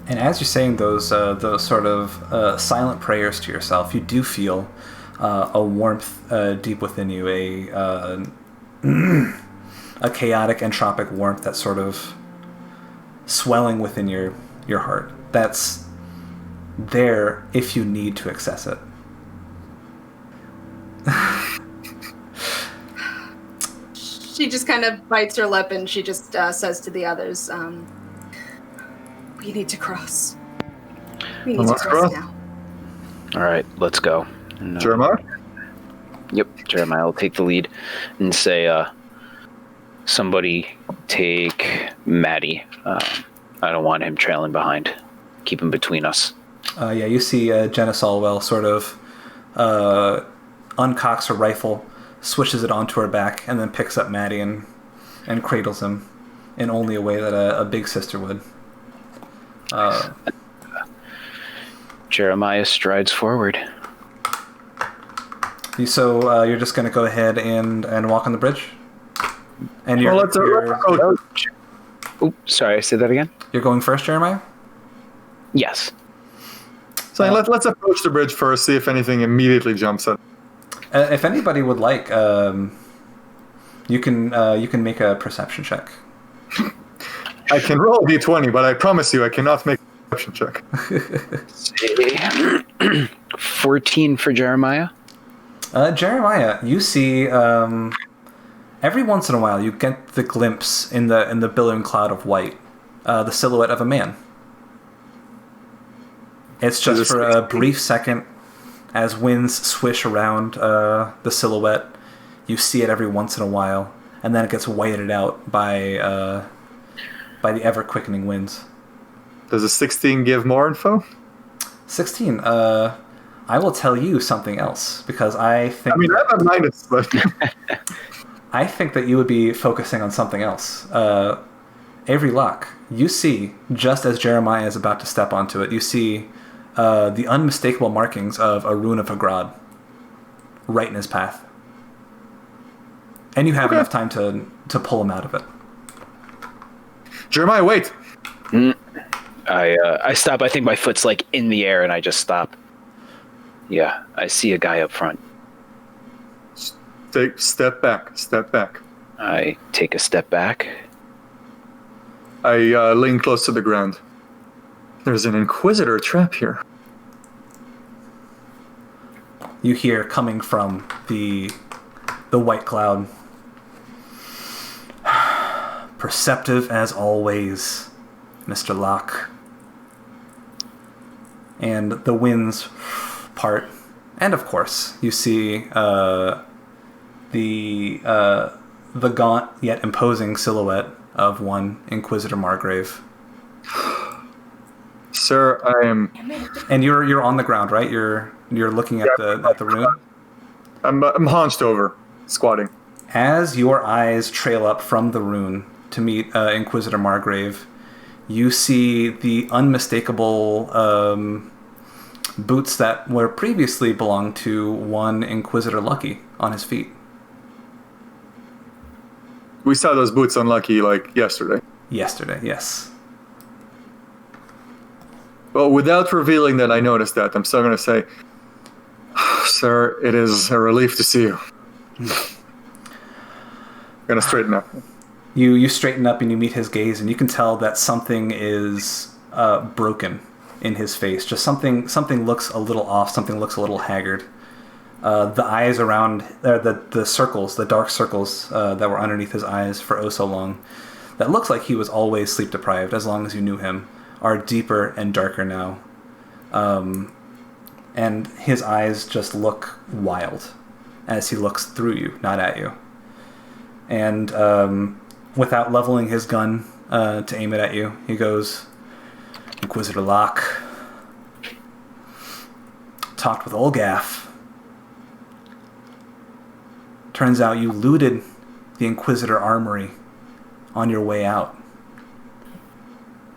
And as you're saying those sort of silent prayers to yourself, you do feel a warmth deep within you, a chaotic, entropic warmth that's sort of swelling within your heart. That's there if you need to access it. She just kind of bites her lip and she just says to the others, "We need to cross. We need to cross now." All right, let's go. And, Jeremiah? Yep, Jeremiah will take the lead and say, somebody take Maddie. I don't want him trailing behind. Keep him between us. You see Jenna Solwell sort of uncocks her rifle, swishes it onto her back, and then picks up Maddie and cradles him in only a way that a big sister would. Jeremiah strides forward. You're just going to go ahead and walk on the bridge? And let's approach. Oh, sorry, say that again? You're going first, Jeremiah? Yes. So let's approach the bridge first, see if anything immediately jumps at. If anybody would like, you can make a perception check. I can roll a d20, but I promise you I cannot make a perception check. 14 for Jeremiah. Jeremiah, you see every once in a while you get the glimpse in the billowing cloud of white, the silhouette of a man. It's just for a brief second, as winds swish around the silhouette. You see it every once in a while, and then it gets whited out by the ever-quickening winds. Does a 16 give more info? 16. I will tell you something else, because I think... I mean, I have a minus, but... I think that you would be focusing on something else. Avery Locke, you see, just as Jeremiah is about to step onto it, you see the unmistakable markings of a rune of Hagrad right in his path. And you have enough time to pull him out of it. Jeremiah, wait! I stop. I think my foot's like in the air, and I just stop. Yeah, I see a guy up front. Step back. I take a step back. I lean close to the ground. There's an Inquisitor trap here. You hear coming from the white cloud. Perceptive as always, Mr. Locke. And the winds part. And of course, you see the gaunt yet imposing silhouette of one Inquisitor Margrave. Sir, I am... And you're on the ground, right? You're looking at the rune? I'm hunched over, squatting. As your eyes trail up from the rune to meet Inquisitor Margrave, you see the unmistakable boots that were previously belonged to one Inquisitor Lucky on his feet. We saw those boots on Lucky, yesterday. Yesterday, yes. Well, without revealing that I noticed that, I'm still going to say, sir, it is a relief to see you. I'm going to straighten up. You straighten up and you meet his gaze, and you can tell that something is broken in his face. Just something looks a little off. Something looks a little haggard. The eyes around the circles, the dark circles that were underneath his eyes for oh so long, that looks like he was always sleep deprived as long as you knew him, are deeper and darker now. And his eyes just look wild as he looks through you, not at you. And without leveling his gun to aim it at you, he goes, Inquisitor Locke, talked with Olgath. Turns out you looted the Inquisitor Armory on your way out.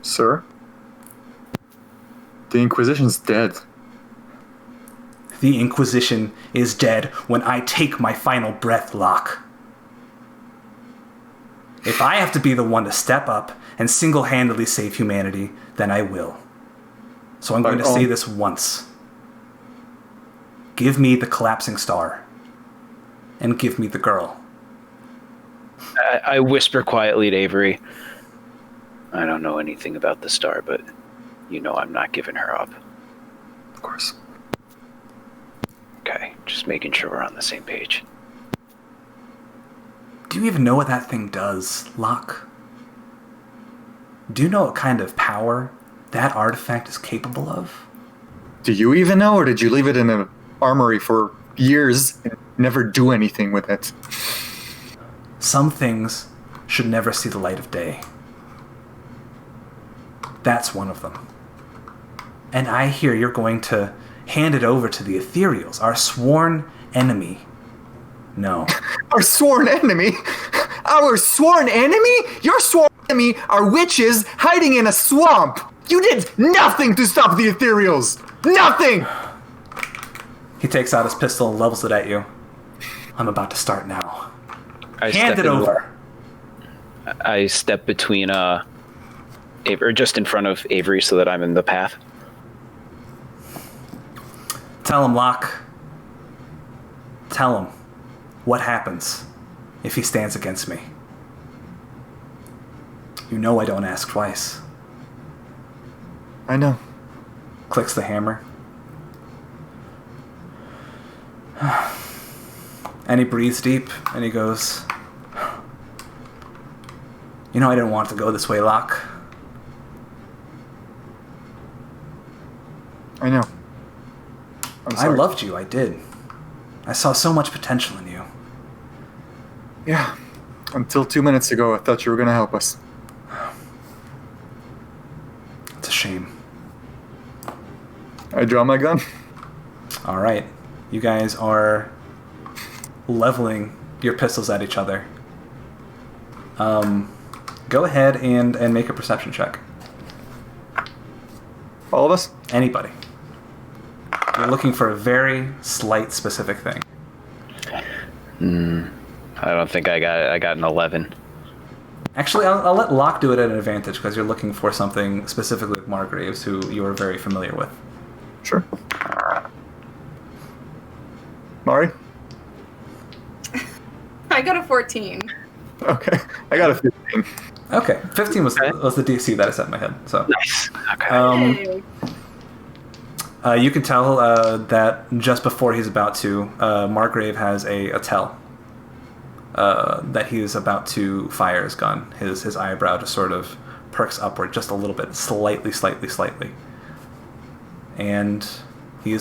Sir? The Inquisition's dead. The Inquisition is dead when I take my final breath, Locke. If I have to be the one to step up and single-handedly save humanity, then I will. So I'm going to say this once. Give me the collapsing star. And give me the girl. I whisper quietly to Avery. I don't know anything about the star, but you know I'm not giving her up. Of course. Okay, just making sure we're on the same page. Do you even know what that thing does, Locke? Do you know what kind of power that artifact is capable of? Do you even know, or did you leave it in an armory for years and never do anything with it? Some things should never see the light of day. That's one of them. And I hear you're going to hand it over to the Aetherials, our sworn enemy. No. Our sworn enemy? Our sworn enemy? Your sworn enemy are witches hiding in a swamp! You did nothing to stop the Aetherials! Nothing! He takes out his pistol and levels it at you. I'm about to start now. Hand it over. I step between or just in front of Avery so that I'm in the path. Tell him, Locke. Tell him what happens if he stands against me. You know I don't ask twice. I know. Clicks the hammer. And he breathes deep, and he goes, you know I didn't want it to go this way, Locke. I know. I'm I sorry. loved you, I did. I saw so much potential in you. Yeah. Until 2 minutes ago, I thought you were going to help us. It's a shame. I draw my gun. All right. You guys are leveling your pistols at each other. Go ahead and make a perception check. All of us? Anybody. You're looking for a very slight specific thing. I don't think I got an 11. Actually, I'll let Locke do it at an advantage because you're looking for something specifically with Margraves, who you are very familiar with. Sure. Mari? I got a 14. Okay. I got a 15. Okay, 15 was the DC that I set in my head. So Nice. Okay. Hey. you can tell that just before he's about to, Margrave has a tell that he is about to fire his gun. His eyebrow just sort of perks upward just a little bit, slightly, and you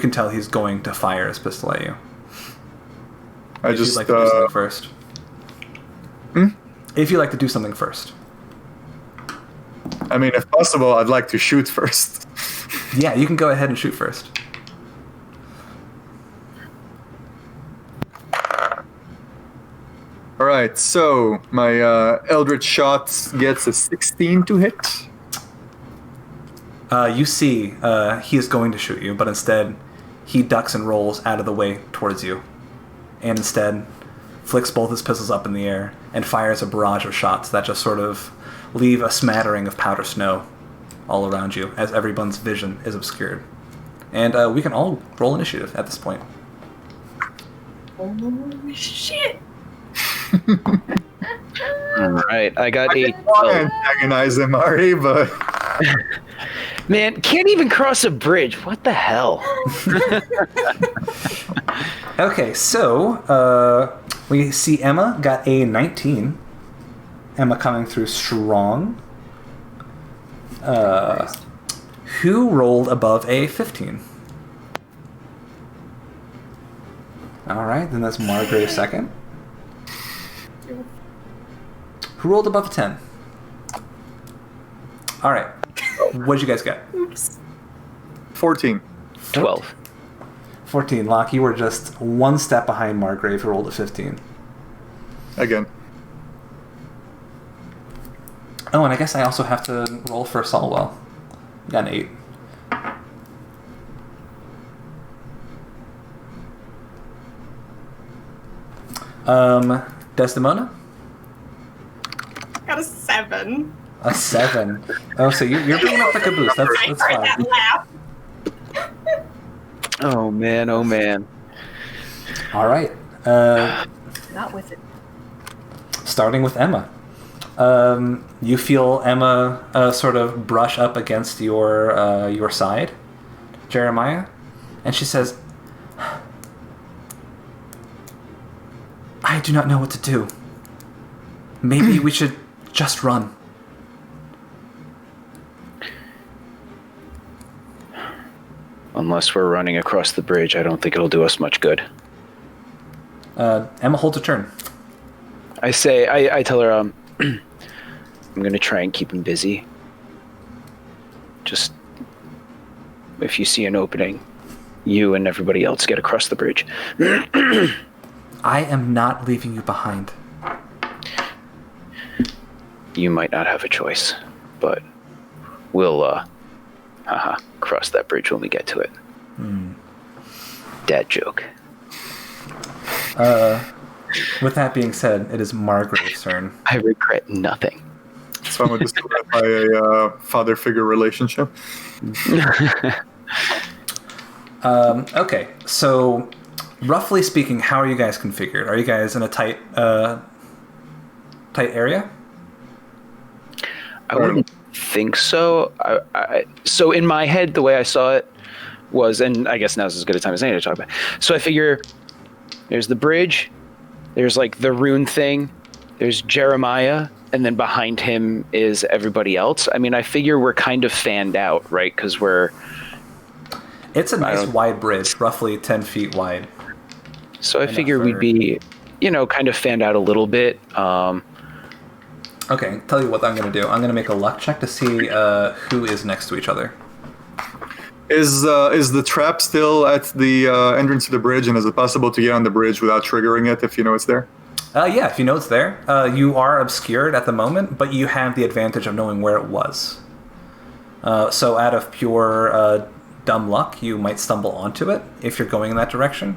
can tell he's going to fire his pistol at you. I If just you'd like to do something first. If you'd like to do something first. I mean, if possible, I'd like to shoot first. Yeah, you can go ahead and shoot first. Alright, so my Eldritch shot gets a 16 to hit. You see he is going to shoot you, but instead he ducks and rolls out of the way towards you. And instead flicks both his pistols up in the air and fires a barrage of shots that just sort of leave a smattering of powder snow all around you as everyone's vision is obscured. And we can all roll initiative at this point. Oh, shit. All right. I got 8. I want to antagonize him, Ari, but... Man, can't even cross a bridge. What the hell? Okay, so we see Emma got a 19. Emma coming through strong. Who rolled above a 15? Alright, then that's Margrave second. Who rolled above a 10? Alright. What'd you guys get? Oops. 14. 12. 14. Locke, you were just one step behind Margrave, who rolled a 15. Again. Oh, and I guess I also have to roll for Solwell. Got an 8. Desdemona? Got a 7. A 7. Oh, so you're bringing up the caboose. That's Heard fine. that laugh. Oh man. All right. Not with it. Starting with Emma. You feel Emma sort of brush up against your side, Jeremiah, and she says, I do not know what to do. Maybe we should just run. Unless we're running across the bridge, I don't think it'll do us much good. Emma holds a turn. I tell her, I'm going to try and keep him busy. Just, if you see an opening, you and everybody else get across the bridge. I am not leaving you behind. You might not have a choice, but we'll, cross that bridge when we get to it. Dad joke. With that being said, it is Margrave's turn. I regret nothing. So I'm going to solidify a father figure relationship. Okay, so roughly speaking, how are you guys configured? Are you guys in a tight area? I wouldn't think so. So in my head, the way I saw it was, and I guess now's as good a time as any to talk about. So I figure there's the bridge, there's like the rune thing, there's Jeremiah, and then behind him is everybody else. I mean, I figure we're kind of fanned out, right? Because it's a nice wide bridge, roughly 10 feet wide. So I figure we'd be, kind of fanned out a little bit. Okay, tell you what I'm going to do. I'm going to make a luck check to see who is next to each other. Is the trap still at the entrance to the bridge, and is it possible to get on the bridge without triggering it if you know it's there? Yeah, if you know it's there. You are obscured at the moment, but you have the advantage of knowing where it was. So out of pure dumb luck, you might stumble onto it if you're going in that direction.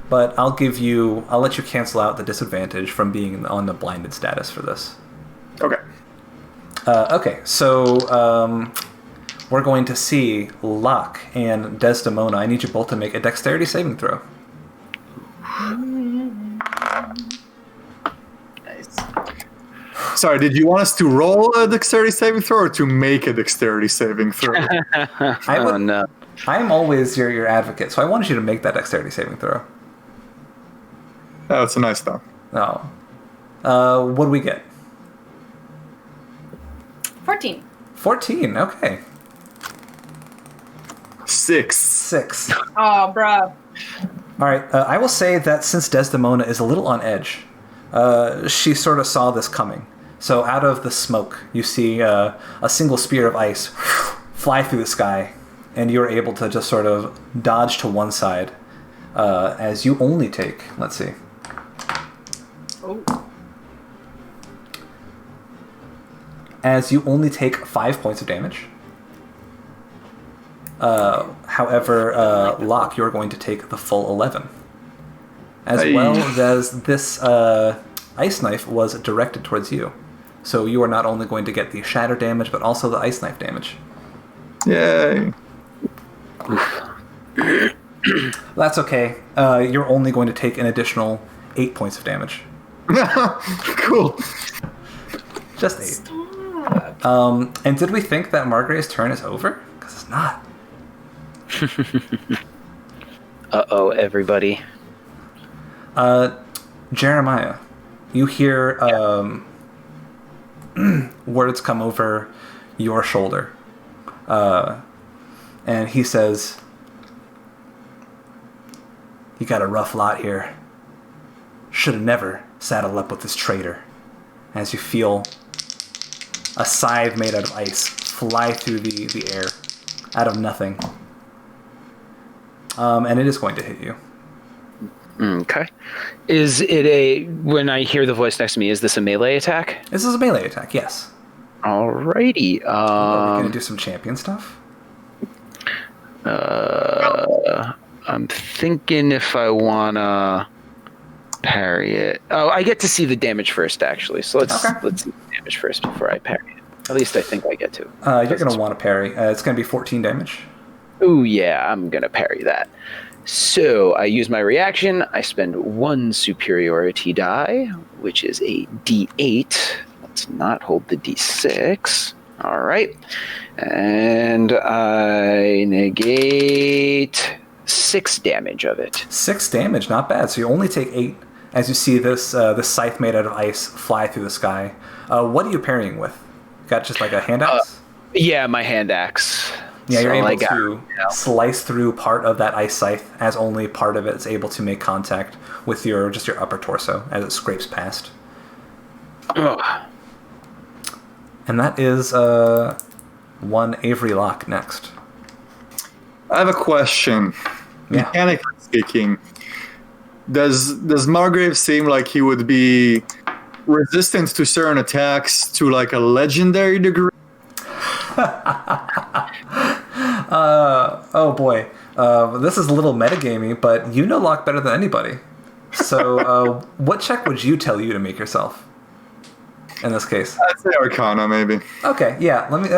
But I'll let you cancel out the disadvantage from being on the blinded status for this. Okay. Okay, so we're going to see Locke and Desdemona. I need you both to make a dexterity saving throw. Nice. Sorry, did you want us to roll a dexterity saving throw or to make a dexterity saving throw? No. I'm always your advocate, so I wanted you to make that dexterity saving throw. Oh, it's a nice thought. No. What do we get? 14. 14, okay. 6. Oh, bruh. All right, I will say that since Desdemona is a little on edge, she sort of saw this coming. So out of the smoke, you see a single spear of ice fly through the sky, and you're able to just sort of dodge to one side as you only take, let's see. Oh. As you only take 5 points of damage. However, Locke, you're going to take the full 11. As well as this ice knife was directed towards you. So you are not only going to get the shatter damage, but also the ice knife damage. Yay. That's okay. You're only going to take an additional 8 points of damage. Cool. Just 8. And did we think that Margaret's turn is over? Because it's not. Uh-oh, everybody. Jeremiah, you hear words come over your shoulder. And he says, "You got a rough lot here. Should have never saddled up with this traitor." As you feel a scythe made out of ice fly through the air out of nothing. And it is going to hit you. Okay. Is it when I hear the voice next to me, is this a melee attack? This is a melee attack, yes. Alrighty. Are we going to do some champion stuff? I'm thinking if I want to parry it. Oh, I get to see the damage first, actually. So let's see the damage first before I parry it. At least I think I get to. You're going to want to parry. It's going to be 14 damage. Ooh, yeah, I'm going to parry that. So I use my reaction. I spend 1 superiority die, which is a d8. Let's not hold the d6. All right. And I negate 6 damage of it. 6 damage, not bad. So you only take 8 as you see this scythe made out of ice fly through the sky. What are you parrying with? Got just like a hand axe? Yeah, my hand axe. Yeah, you're able to slice through part of that ice scythe as only part of it is able to make contact with your upper torso as it scrapes past. Ugh. And that is one Avery Locke next. I have a question. Yeah. Mechanically speaking, does Margrave seem like he would be resistant to certain attacks to like a legendary degree? Oh boy. This is a little metagamey, but you know Locke better than anybody. So, what check would you tell you to make yourself? In this case, I'd say Arcana, maybe. okay, yeah. Let me.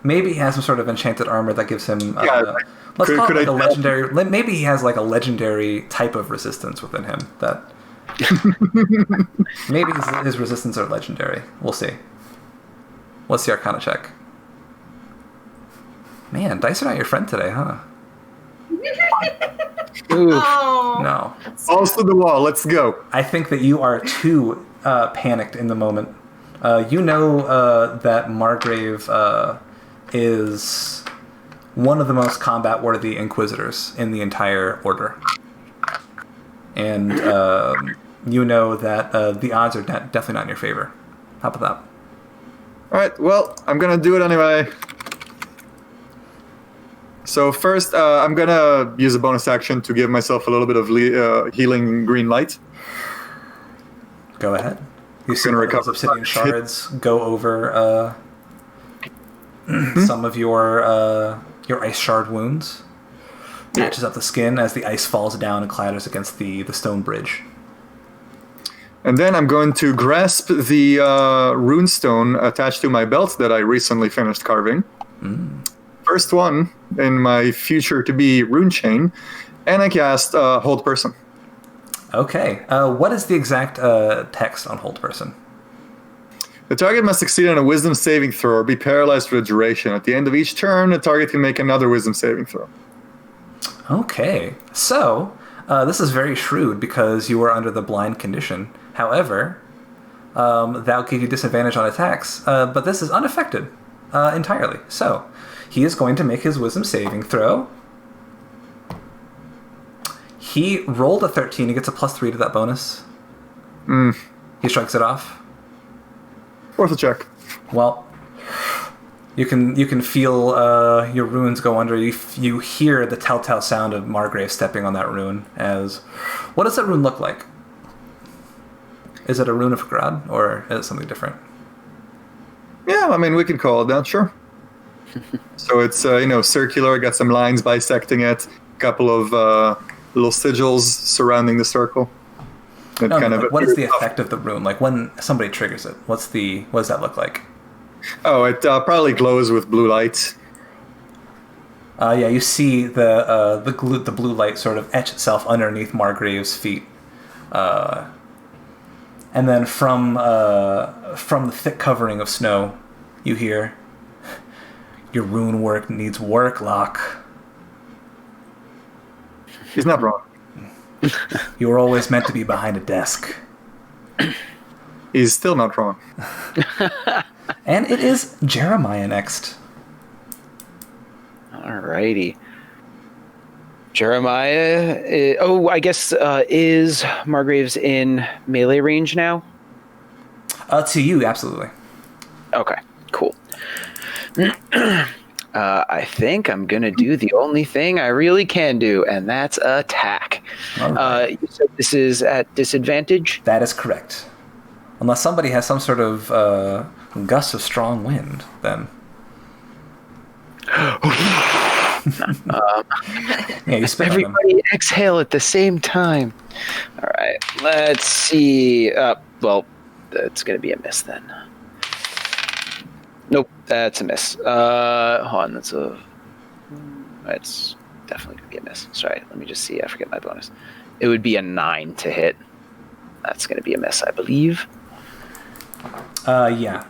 Maybe he has some sort of enchanted armor that gives him. Let's call it like a legendary. Maybe he has like a legendary type of resistance within him that. Maybe his resistance are legendary. We'll see. What's the Arcana check? Man, dice are not your friend today, huh? Oh. No. Balls to the wall. Let's go. I think that you are too panicked in the moment. You know that Margrave is one of the most combat-worthy Inquisitors in the entire Order. And you know that the odds are definitely not in your favor. How about that? All right. Well, I'm gonna do it anyway. So first, I'm gonna use a bonus action to give myself a little bit of healing green light. Go ahead. You see Gonna those recover obsidian some shards go over some of your ice shard wounds. Patches up the skin as the ice falls down and clatters against the stone bridge. And then I'm going to grasp the runestone attached to my belt that I recently finished carving. First one in my future-to-be rune chain, and I cast Hold Person. Okay. What is the exact text on Hold Person? The target must succeed on a wisdom saving throw or be paralyzed for the duration. At the end of each turn, the target can make another wisdom saving throw. Okay. So, this is very shrewd because you are under the blind condition. However, that'll give you disadvantage on attacks, but this is unaffected entirely. So, he is going to make his wisdom saving throw. He rolled a 13. He gets a +3 to that bonus. He strikes it off. Worth a check. Well, you can feel your runes go under. You hear the telltale sound of Margrave stepping on that rune. What does that rune look like? Is it a rune of Grad, or is it something different? Yeah, I mean, we can call it that, sure. So it's circular. Got some lines bisecting it. A couple of little sigils surrounding the circle. What is the effect of the rune? Like when somebody triggers it, what does that look like? Oh, it probably glows with blue light. Yeah, you see the blue light sort of etch itself underneath Margrave's feet, and then from the thick covering of snow, you hear, "Your rune work needs work, Locke." He's not wrong. You were always meant to be behind a desk. He's still not wrong. And it is Jeremiah next. Alrighty. Jeremiah, I guess, is Margrave's in melee range now? To you, absolutely. Okay, cool. I think I'm going to do the only thing I really can do, and that's attack. Right. You said this is at disadvantage? That is correct. Unless somebody has some sort of gust of strong wind, then... yeah, you spit on them. Everybody exhale at the same time. All right, let's see. Well, that's going to be a miss then. Nope, that's a miss. Hold on, that's definitely going to be a miss. Sorry, let me just see. I forget my bonus. It would be a 9 to hit. That's going to be a miss, I believe. Yeah.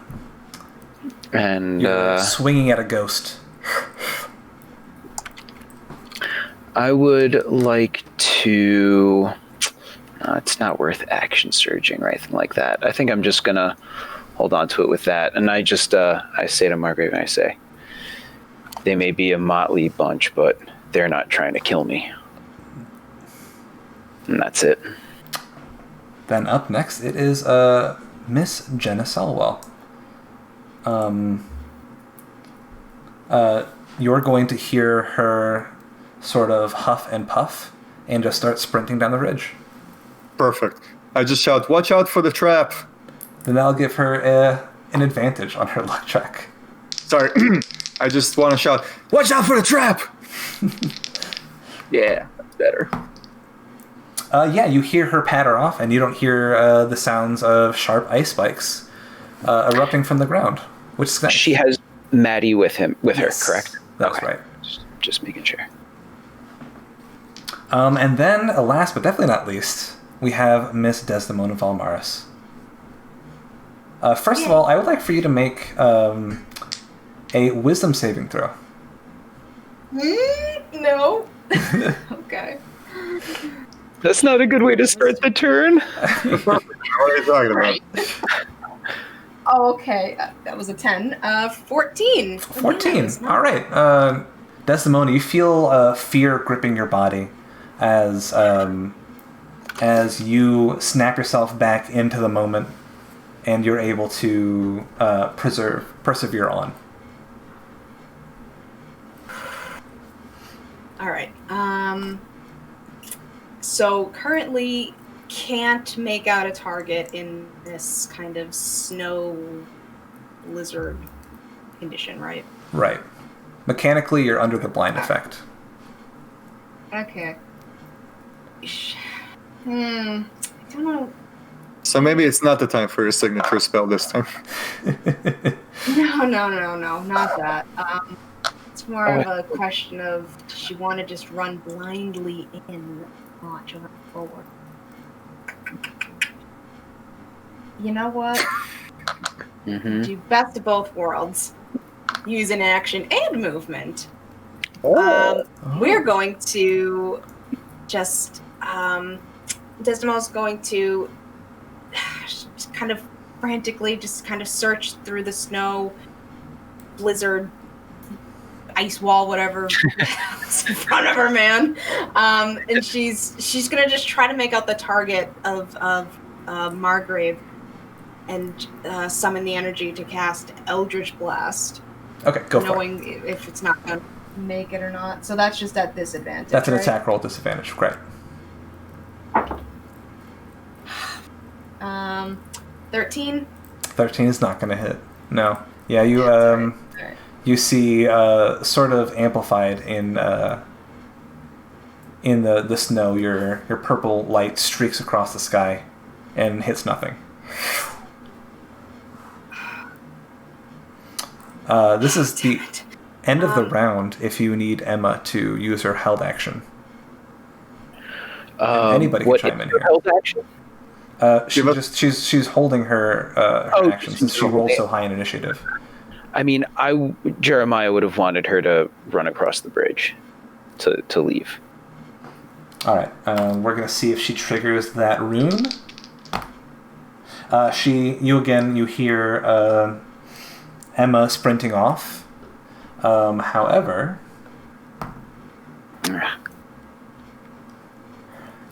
And you're swinging at a ghost. I would like to... it's not worth action surging or anything like that. I think I'm just going to hold on to it with that. And I just, I say to Margrave, and I say, they may be a motley bunch, but they're not trying to kill me. And that's it. Then up next, it is Miss Jenna Selwell. You're going to hear her sort of huff and puff and just start sprinting down the ridge. Perfect. I just shout, "Watch out for the trap!" Then that'll give her an advantage on her luck check. Sorry, I just want to shout, "Watch out for the trap!" Yeah, that's better. Yeah, you hear her patter off, and you don't hear the sounds of sharp ice spikes erupting from the ground, which is nice. She has Maddie with her, Yes, correct? That's Okay. right. Just making sure. And then, last but definitely not least, we have Miss Desdemona Valmaris. First of all, I would like for you to make a wisdom saving throw. No. Okay. That's not a good way to start the turn. What are you talking about? Oh, okay. That was a 10. 14. 14. All right. Desdemona, you feel fear gripping your body as you snap yourself back into the moment, and you're able to persevere on. All right. So currently can't make out a target in this kind of snow blizzard condition, right? Right. Mechanically, you're under the blind effect. Okay. I don't know. So maybe it's not the time for your signature spell this time. No, not that. It's more of a question of, does she want to just run blindly in, launch and run forward? You know what? Mm-hmm. Do best of both worlds. Use an action and movement. We're going to just... Desdemona's going to just kind of frantically just kind of search through the snow, blizzard, ice wall, whatever is in front of her, man. And she's gonna just try to make out the target of Margrave and summon the energy to cast Eldritch Blast. Okay, go for it. Knowing if it's not gonna make it or not. So that's just at disadvantage. That's an right? attack roll disadvantage. Great. 13. 13 is not going to hit. No. Yeah, you Alright. you see sort of amplified in the snow, your purple light streaks across the sky and hits nothing. This is the end of the round if you need Emma to use her held action. Anybody can chime in here. Held action? She's holding her action since she rolled so high in initiative. I mean, Jeremiah would have wanted her to run across the bridge to leave. All right, we're gonna see if she triggers that rune. You hear Emma sprinting off. However,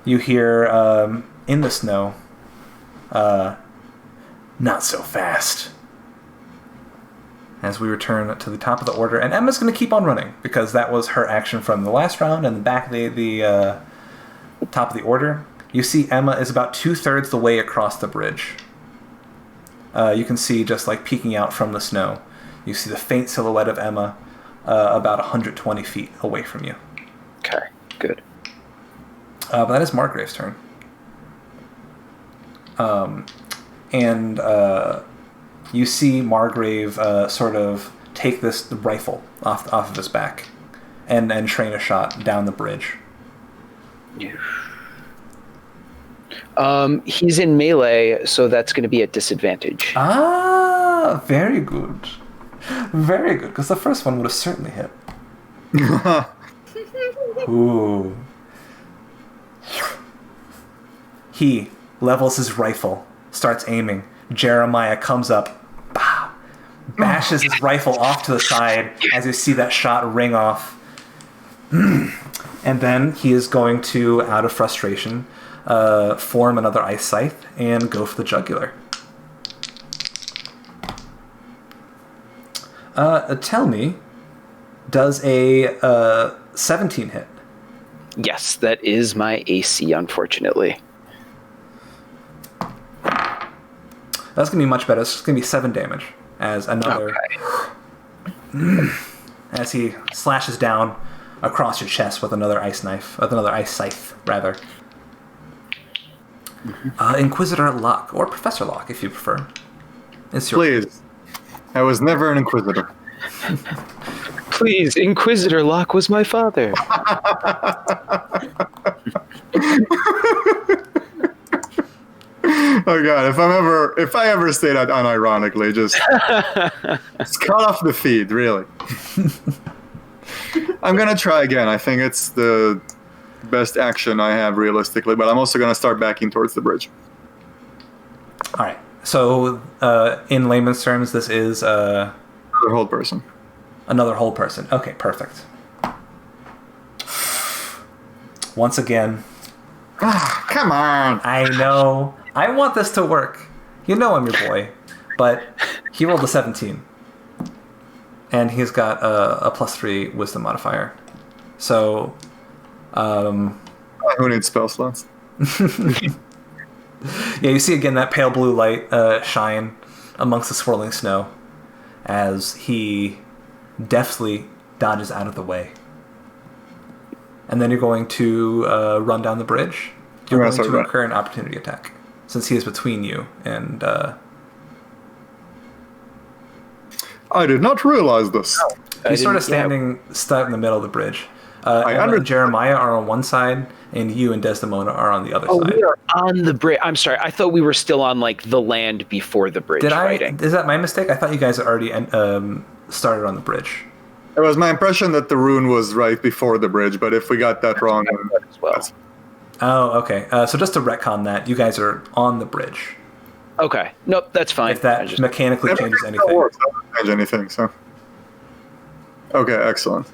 you hear in the snow, not so fast. As we return to the top of the order, and Emma's going to keep on running because that was her action from the last round. And the back of the top of the order, you see Emma is about 2/3 the way across the bridge. You can see just like peeking out from the snow. You see the faint silhouette of Emma about 120 feet away from you. Okay, good. But that is Margrave's turn. And you see Margrave sort of take this rifle off of his back and train a shot down the bridge. He's in melee, so that's going to be at disadvantage. Ah, very good. Very good, because the first one would have certainly hit. Ooh. He levels his rifle, starts aiming. Jeremiah comes up, bashes his rifle off to the side as you see that shot ring off. And then he is going to, out of frustration, form another ice scythe and go for the jugular. Tell me, does a 17 hit? Yes, that is my AC, unfortunately. That's going to be much better. It's going to be 7 damage as another... Okay. As he slashes down, across your chest with another ice scythe, rather. Inquisitor Locke, or Professor Locke, if you prefer. Please. I was never an Inquisitor. Please, Inquisitor Locke was my father. Oh god, if I ever say that unironically, just cut off the feed, really. I'm gonna try again. I think it's the best action I have realistically, but I'm also gonna start backing towards the bridge. All right. So, in layman's terms, this is Another hold person. another whole person. Okay, perfect. Once again, Come on. I know. I want this to work. You know I'm your boy. But he rolled a 17. And he's got a +3 wisdom modifier. So, Who needs spell slots? yeah, you see again that pale blue light shine amongst the swirling snow as he deftly dodges out of the way. And then you're going to run down the bridge. You're going to incur an opportunity attack, since he is between you and... I did not realize this. He's sort of standing stuck in the middle of the bridge. Emma and Jeremiah are on one side, and you and Desdemona are on the other side. We are on the bridge. I'm sorry. I thought we were still on like the land before the bridge fighting. Is that my mistake? I thought you guys had already started on the bridge. It was my impression that the rune was right before the bridge, but if we got that wrong, then as well. Oh, okay. So just to retcon that, you guys are on the bridge. Okay. Nope, that's fine. If that mechanically changes anything. Doesn't change anything, so. Okay, excellent.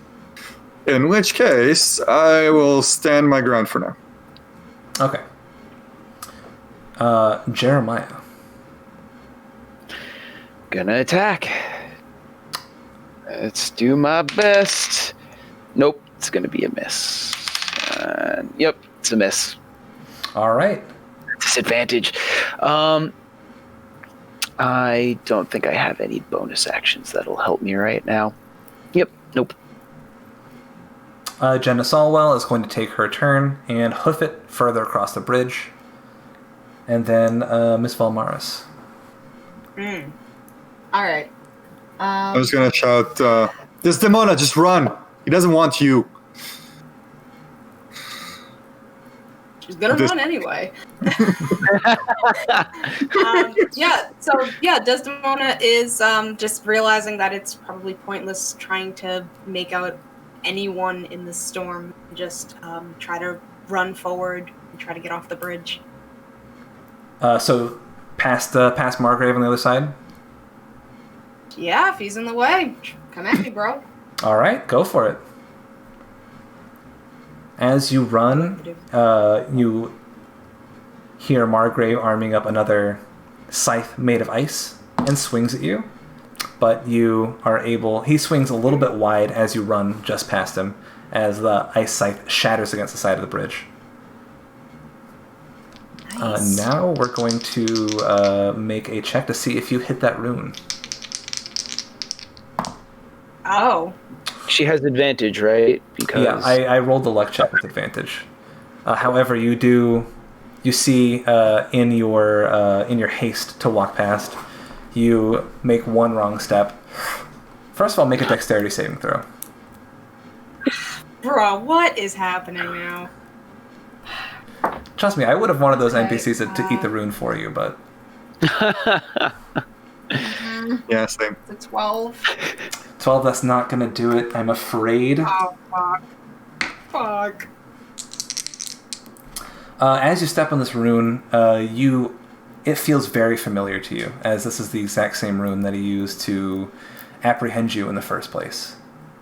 In which case, I will stand my ground for now. Okay. Jeremiah. Gonna attack. Let's do my best. Nope, it's gonna be a miss. Yep, it's a miss. All right. Disadvantage. I don't think I have any bonus actions that'll help me right now. Yep, nope. Jenna Solwell is going to take her turn and hoof it further across the bridge. And then Miss Valmaris. All right. I'm just gonna shout, Desdemona, just run! He doesn't want you. She's gonna run anyway. Desdemona is just realizing that it's probably pointless trying to make out anyone in the storm. Just try to run forward and try to get off the bridge. So past Margrave on the other side? Yeah, if he's in the way, come at me, bro. All right, go for it. As you run, you hear Margrave arming up another scythe made of ice and swings at you. But you are able... He swings a little bit wide as you run just past him as the ice scythe shatters against the side of the bridge. Nice. Now we're going to make a check to see if you hit that rune. Oh. She has advantage, right? Because yeah, I rolled the luck check with advantage. However, you see in your haste to walk past, you make one wrong step. First of all, make a dexterity saving throw. Bro, what is happening now? Trust me, I would have wanted those NPCs to eat the rune for you, but... Yeah, same. It's a 12. 12, that's not going to do it, I'm afraid. Oh, fuck. As you step on this rune, it feels very familiar to you, as this is the exact same rune that he used to apprehend you in the first place.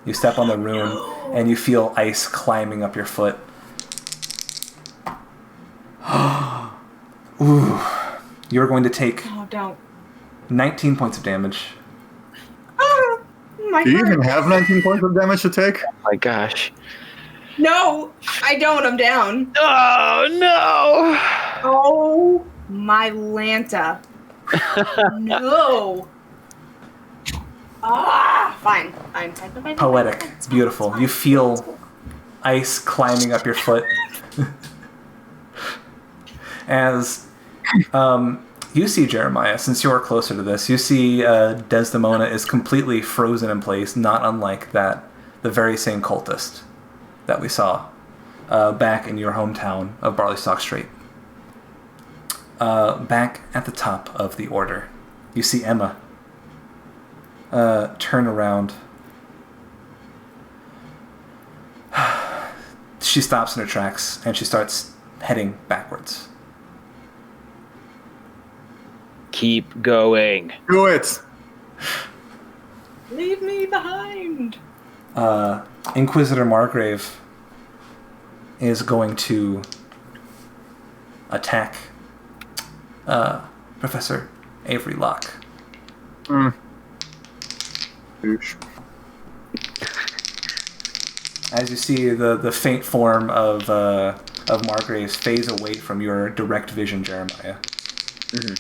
You step on the rune, and you feel ice climbing up your foot. Ooh. You're going to take 19 points of damage. Oh, my Do you even have 19 points of damage to take? Oh my gosh. No, I don't. I'm down. Oh no! Oh my Lanta. No. Fine. Poetic. It's beautiful. You feel ice climbing up your foot. As you see Jeremiah, since you're closer to this, you see Desdemona is completely frozen in place, not unlike the very same cultist that we saw back in your hometown of Barleystock Strait. Back at the top of the order, you see Emma turn around. She stops in her tracks and she starts heading backwards. Keep going. Do it. Leave me behind. Inquisitor Margrave is going to attack Professor Avery Locke. Douche. As you see the faint form of Margraves phase away from your direct vision, Jeremiah,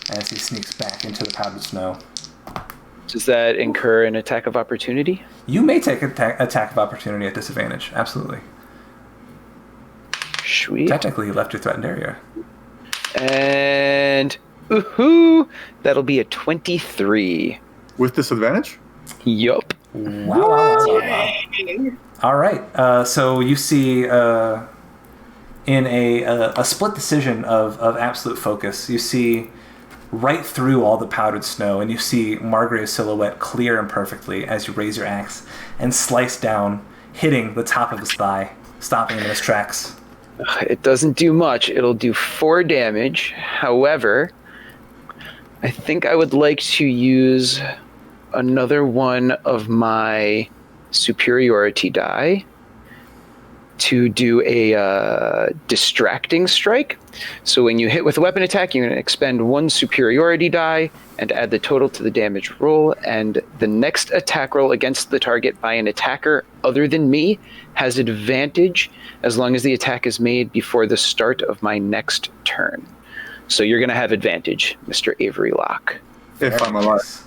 as he sneaks back into the powdered snow. Does that incur an attack of opportunity? You may take an attack of opportunity at disadvantage, absolutely. Sweet. Technically, you left your threatened area. And ooh, that'll be a 23. With disadvantage? Yup. Wow. All right. So you see, in a split decision of absolute focus, you see right through all the powdered snow, and you see Margrave's silhouette clear and perfectly as you raise your axe and slice down, hitting the top of his thigh, stopping him in his tracks. It doesn't do much. It'll do 4 damage. However, I think I would like to use another one of my superiority die to do a distracting strike. So when you hit with a weapon attack, you're going to expend 1 superiority die and add the total to the damage roll. And the next attack roll against the target by an attacker other than me has advantage as long as the attack is made before the start of my next turn. So you're going to have advantage, Mr. Avery Locke. If I'm alive.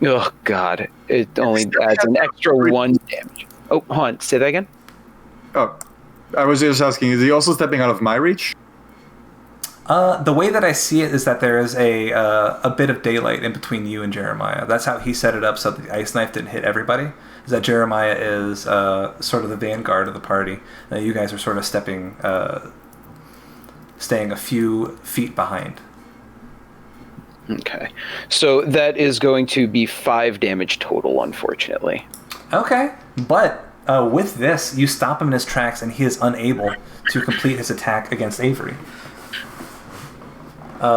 Oh, God. It only adds an extra 1 damage. Oh, hold on. Say that again? Oh, I was just asking, is he also stepping out of my reach? The way that I see it is that there is a bit of daylight in between you and Jeremiah. That's how he set it up so that the ice knife didn't hit everybody. Is that Jeremiah is sort of the vanguard of the party. You guys are sort of staying a few feet behind. Okay. So that is going to be 5 damage total, unfortunately. Okay, but with this, you stop him in his tracks, and he is unable to complete his attack against Avery.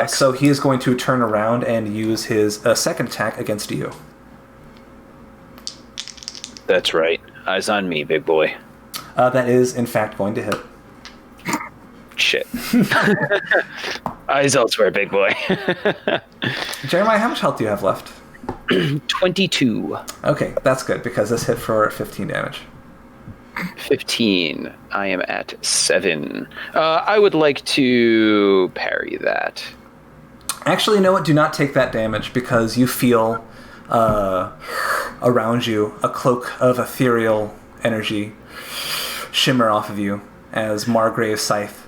So he is going to turn around and use his second attack against you. That's right. Eyes on me, big boy. That is, in fact, going to hit. Shit. Eyes elsewhere, big boy. Jeremiah, how much health do you have left? 22. Okay, that's good, because this hit for 15 damage. 15. I am at 7. I would like to parry that. Actually, you know what? Do not take that damage, because you feel around you a cloak of ethereal energy shimmer off of you as Margrave's scythe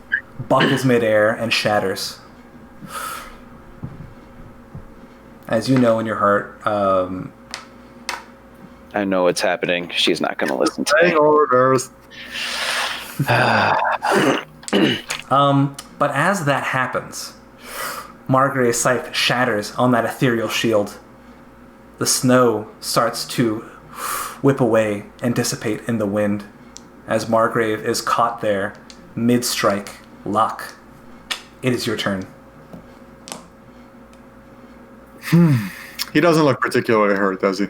buckles midair and shatters. As you know in your heart, I know what's happening. She's not going to listen to me. Orders. But as that happens, Margrave's scythe shatters on that ethereal shield. The snow starts to whip away and dissipate in the wind as Margrave is caught there mid-strike. Locke, it is your turn. He doesn't look particularly hurt, does he?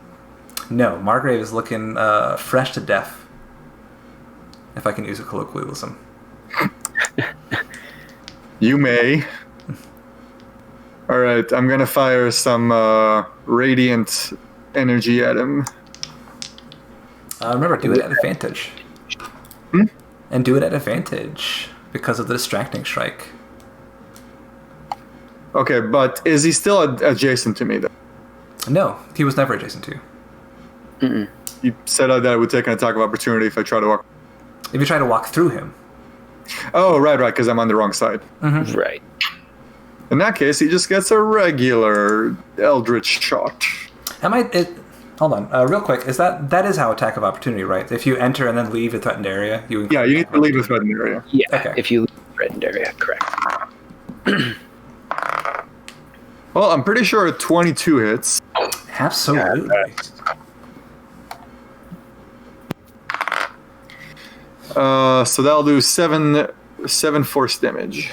No, Margrave is looking fresh to death, if I can use a colloquialism. You may. Alright, I'm gonna fire some radiant energy at him. Remember, do it at advantage. And do it at advantage because of the distracting strike. Okay, but is he still adjacent to me, though? No, he was never adjacent to you. You said that I would take an attack of opportunity if I try to walk. If you try to walk through him. Oh, right, because I'm on the wrong side. Mm-hmm. Right. In that case, he just gets a regular Eldritch shot. Hold on, real quick. That is how attack of opportunity, right? If you enter and then leave a threatened area, you Yeah, you need to leave the threatened area. Yeah, Okay. if you leave the threatened area, correct. Well, I'm pretty sure 22 hits. Absolutely. So that'll do 7 force damage.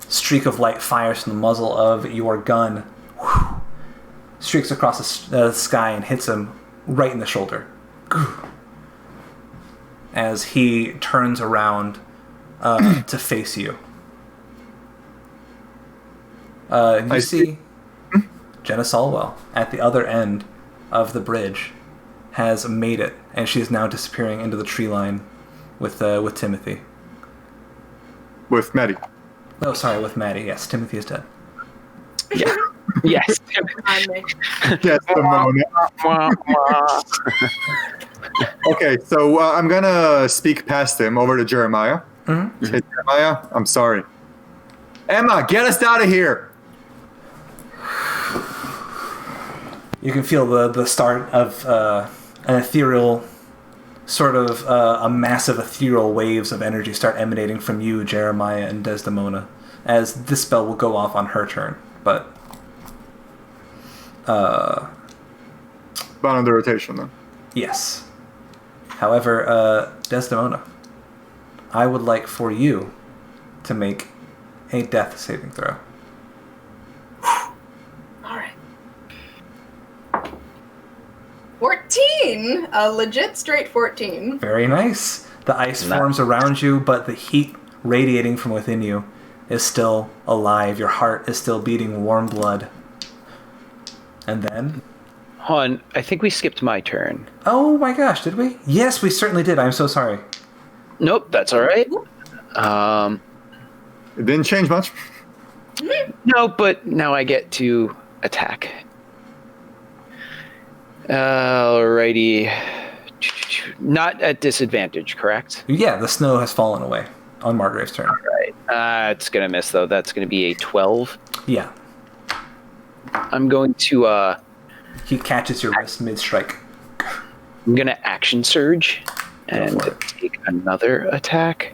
Streak of light fires from the muzzle of your gun. Whew. Streaks across the sky and hits him right in the shoulder. As he turns around to face you. You see Jenna Solwell at the other end of the bridge has made it, and she is now disappearing into the tree line with Timothy. With Maddie. Oh, sorry, with Maddie. Yes, Timothy is dead. Yeah. Yes. Yes, the moan. Okay, so I'm gonna speak past him over to Jeremiah. Mm-hmm. Say, Jeremiah, I'm sorry. Emma, get us out of here! You can feel the start of an ethereal, sort of a massive ethereal waves of energy start emanating from you, Jeremiah, and Desdemona, as this spell will go off on her turn. But Bound on the rotation, then. yes. However, Desdemona, I would like for you to make a death saving throw. All right. 14! A legit straight 14. Very nice. The ice forms around you, but the heat radiating from within you is still alive. Your heart is still beating warm blood. And then... Hold on, I think we skipped my turn. Oh my gosh, did we? Yes, we certainly did. I'm so sorry. Nope, that's all right. It didn't change much. No, but now I get to attack. Alrighty. Not at disadvantage, correct? Yeah, the snow has fallen away on Margrave's turn. Right. It's going to miss, though. That's going to be a 12. Yeah. I'm going to... He catches your wrist mid-strike. I'm going to action surge and take another attack.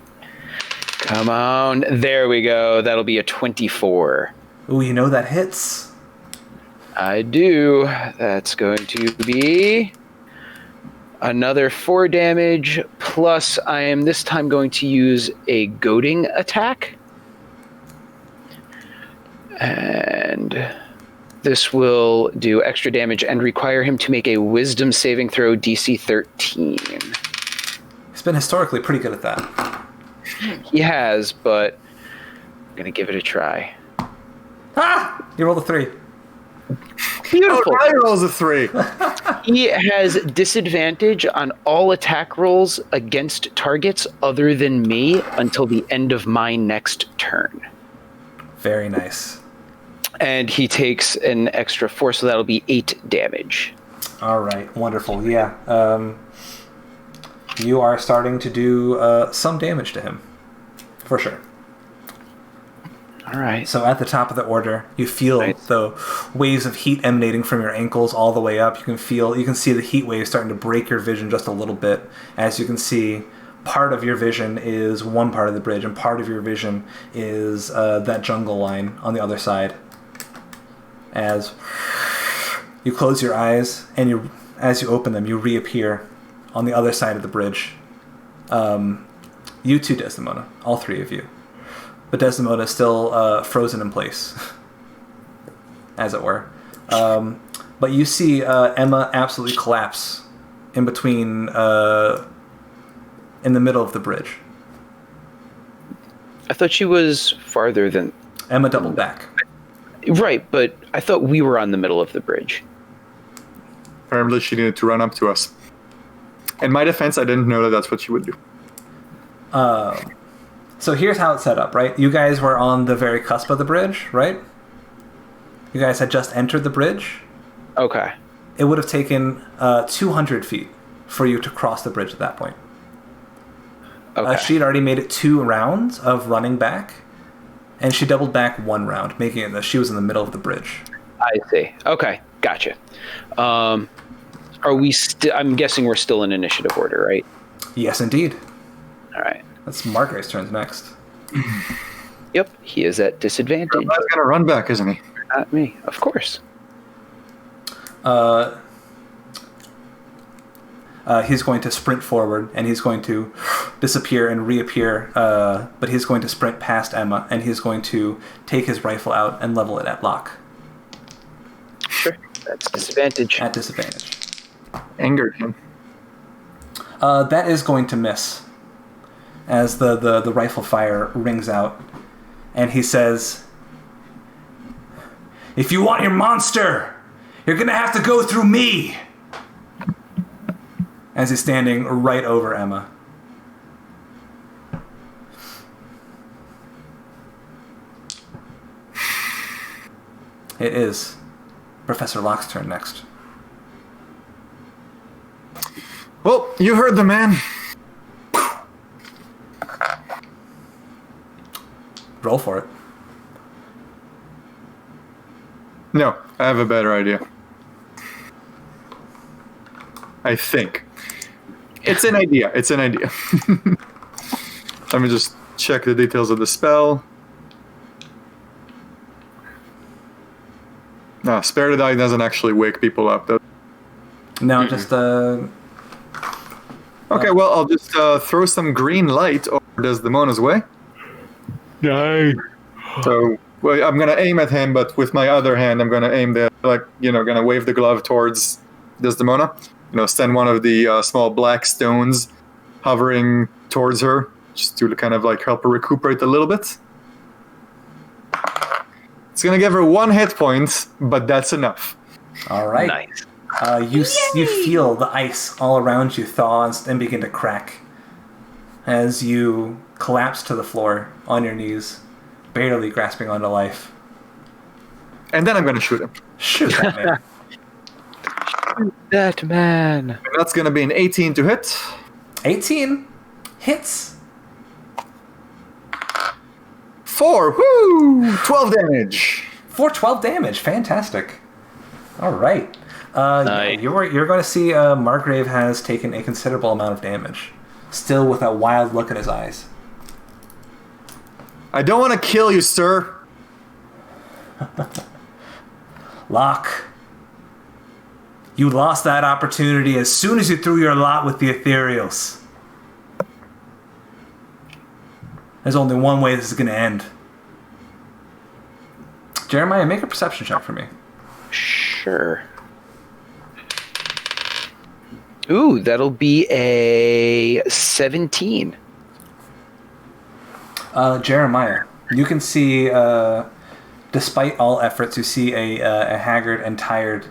Come on. There we go. That'll be a 24. Ooh, you know that hits. I do. That's going to be another 4 damage, plus I am this time going to use a goading attack. And this will do extra damage and require him to make a wisdom saving throw DC 13. He's been historically pretty good at that. He has, but I'm going to give it a try. Ah! You rolled a 3. Beautiful. Oh, now he rolls a 3. He has disadvantage on all attack rolls against targets other than me until the end of my next turn. Very nice. And he takes an extra 4, so that'll be 8 damage. All right, wonderful. Yeah. You are starting to do some damage to him. For sure. All right. So at the top of the order, you feel the waves of heat emanating from your ankles all the way up. You can see the heat waves starting to break your vision just a little bit. As you can see, part of your vision is one part of the bridge, and part of your vision is that jungle line on the other side. As you close your eyes, and as you open them, you reappear on the other side of the bridge. You too, Desdemona. All 3 of you. But Desdemona is still frozen in place, as it were. But you see Emma absolutely collapse in between, in the middle of the bridge. I thought she was farther than... Emma doubled back. Right, but I thought we were on the middle of the bridge. Apparently she needed to run up to us. In my defense, I didn't know that that's what she would do. So here's how it's set up, right? You guys were on the very cusp of the bridge, right? You guys had just entered the bridge. Okay. It would have taken 200 feet for you to cross the bridge at that point. Okay. She'd already made it 2 rounds of running back, and she doubled back 1 round, making it that she was in the middle of the bridge. I see. Okay, gotcha. Are we still? I'm guessing we're still in initiative order, right? Yes, indeed. All right. That's Margaret's turn next. Yep, he is at disadvantage. He's gonna run back, isn't he? Not me, of course. He's going to sprint forward, and he's going to disappear and reappear, but he's going to sprint past Emma, and he's going to take his rifle out and level it at Locke. Sure, that's disadvantage. At disadvantage. Angered him. That is going to miss, as the rifle fire rings out, and he says, "If you want your monster, you're going to have to go through me!" As he's standing right over Emma. It is Professor Locke's turn next. Well, you heard the man. Roll for it. No, I have a better idea. I think. It's an idea. It's an idea. Let me just check the details of the spell. No, Spare the Die doesn't actually wake people up, though. No, just Okay, well, I'll just throw some green light over Desdemona's way. No. So, well, I'm gonna aim at him, but with my other hand, I'm gonna aim gonna wave the glove towards Desdemona. Send one of the small black stones hovering towards her, just to kind of help her recuperate a little bit. It's gonna give her 1 hit point, but that's enough. all right. Nice. You feel the ice all around you thaw and begin to crack as you collapse to the floor on your knees, barely grasping onto life. And then I'm gonna shoot him. Shoot that man. That man. And that's gonna be an 18 to hit. 18 hits. 4, woo! 12 damage. For 12 damage. Fantastic. All right. Nice. You're going to see Margrave has taken a considerable amount of damage, still with that wild look in his eyes. I don't want to kill you, sir. Locke, you lost that opportunity as soon as you threw your lot with the Aetherials. There's only one way this is going to end. Jeremiah, make a perception check for me. Sure. Ooh, that'll be a 17. Jeremiah, you can see, despite all efforts, you see a haggard and tired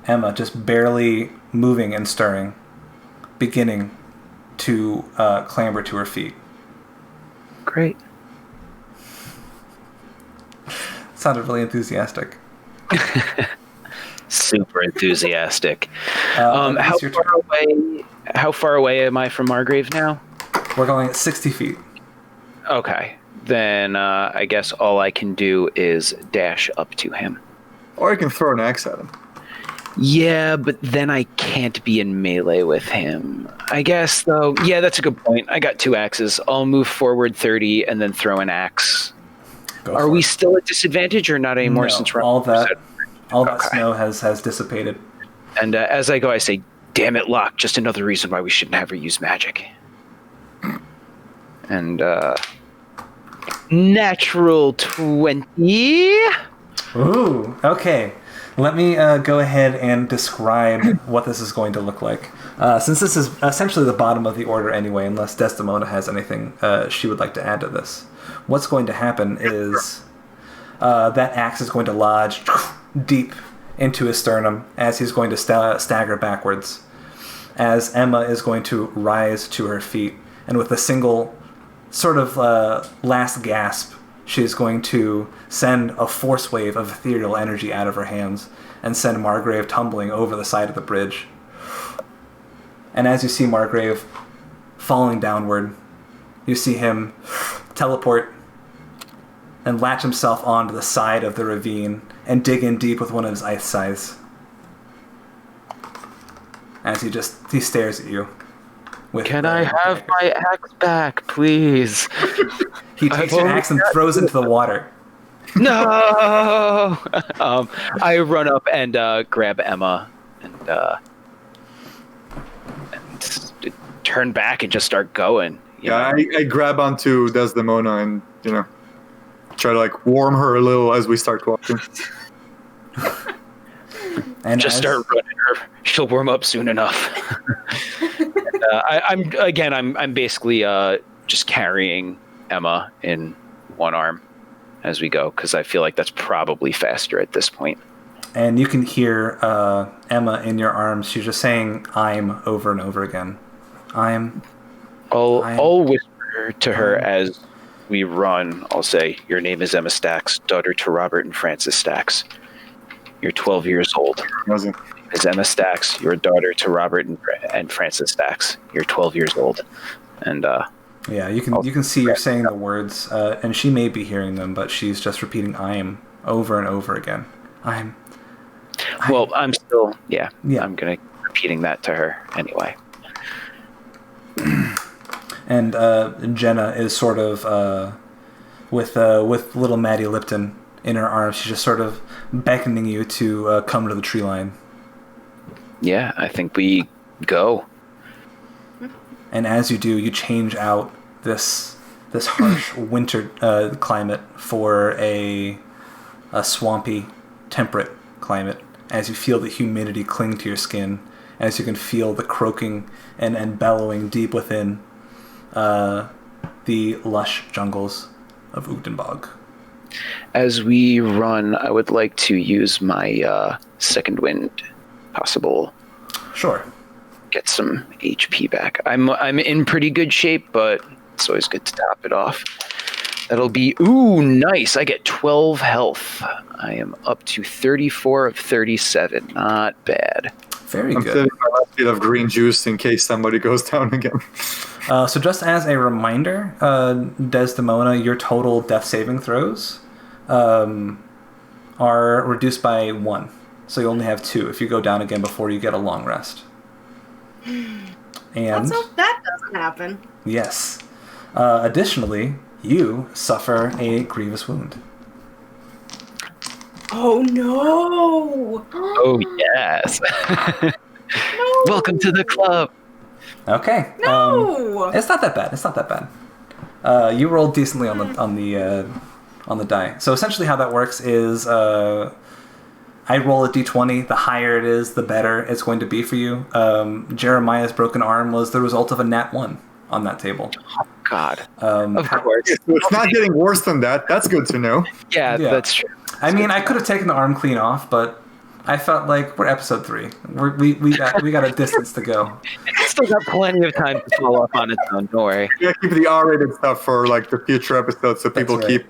Emma just barely moving and stirring, beginning to clamber to her feet. Great. Sounded really enthusiastic. Super enthusiastic. It's your turn. How far away am I from Margrave now? We're going at 60 feet. Okay. Then I guess all I can do is dash up to him. Or you can throw an axe at him. Yeah, but then I can't be in melee with him. I guess, though, yeah, that's a good point. I got 2 axes. I'll move forward 30 and then throw an axe. Are we still at disadvantage or not anymore? No, Since we're all that Okay. snow has dissipated. And as I go, I say, "Damn it, Locke! Just another reason why we should never use magic." And natural 20. Ooh, okay. Let me go ahead and describe what this is going to look like. Since this is essentially the bottom of the order anyway, unless Desdemona has anything she would like to add to this. What's going to happen is that axe is going to lodge deep into his sternum as he's going to stagger backwards, as Emma is going to rise to her feet, and with a single sort of last gasp, she's going to send a force wave of ethereal energy out of her hands and send Margrave tumbling over the side of the bridge. And as you see Margrave falling downward, You see him teleport and latch himself onto the side of the ravine and dig in deep with one of his ice scythes. As he stares at you. Can I have my axe back, please? He takes your axe and throws it into the water. No! I run up and grab Emma and turn back and just start going. I grab onto Desdemona and, try to like warm her a little as we start walking. And just start running her. She'll warm up soon enough. And, I'm basically just carrying Emma in one arm as we go, because I feel like that's probably faster at this point. And you can hear Emma in your arms. She's just saying "I'm" over and over again. I'll whisper to her as we run. I'll say, "Your name is Emma Stacks, daughter to Robert and Frances Stacks. You're 12 years old. Is Emma Stacks, your daughter to Robert and Frances Stacks. You're 12 years old." And yeah, you can see you're saying the words, and she may be hearing them, but she's just repeating "I'm" over and over again. I'm still I'm gonna keep repeating that to her anyway. And Jenna is sort of with little Maddie Lipton in her arms. She's just sort of beckoning you to come to the tree line. Yeah, I think we go. And as you do, you change out this harsh winter climate for a swampy, temperate climate. As you feel the humidity cling to your skin, as you can feel the croaking and bellowing deep within the lush jungles of UgdenBog. As we run, I would like to use my second wind, possible. Sure. Get some HP back. I'm in pretty good shape, but it's always good to top it off. That'll be nice. I get 12 health. I am up to 34 of 37. Not bad. Very good. I'm filling my last bit of green juice in case somebody goes down again. So just as a reminder, Desdemona, your total death saving throws are reduced by 1. So you only have 2 if you go down again before you get a long rest. And that doesn't happen. Yes. Additionally, you suffer a grievous wound. Oh no! Oh yes. No! Welcome to the club. Okay. No! It's not that bad. You rolled decently on the die. So essentially, how that works is I roll a d20. The higher it is, the better it's going to be for you. Jeremiah's broken arm was the result of a nat 1 on that table. Oh God. Of course. It's not getting worse than that. That's good to know. Yeah, that's true. I mean, I could have taken the arm clean off, but I felt like we're episode 3. We got a distance to go. It's still got plenty of time to fall off on its own. Don't worry. Yeah, keep the R-rated stuff for like the future episodes, so people right. keep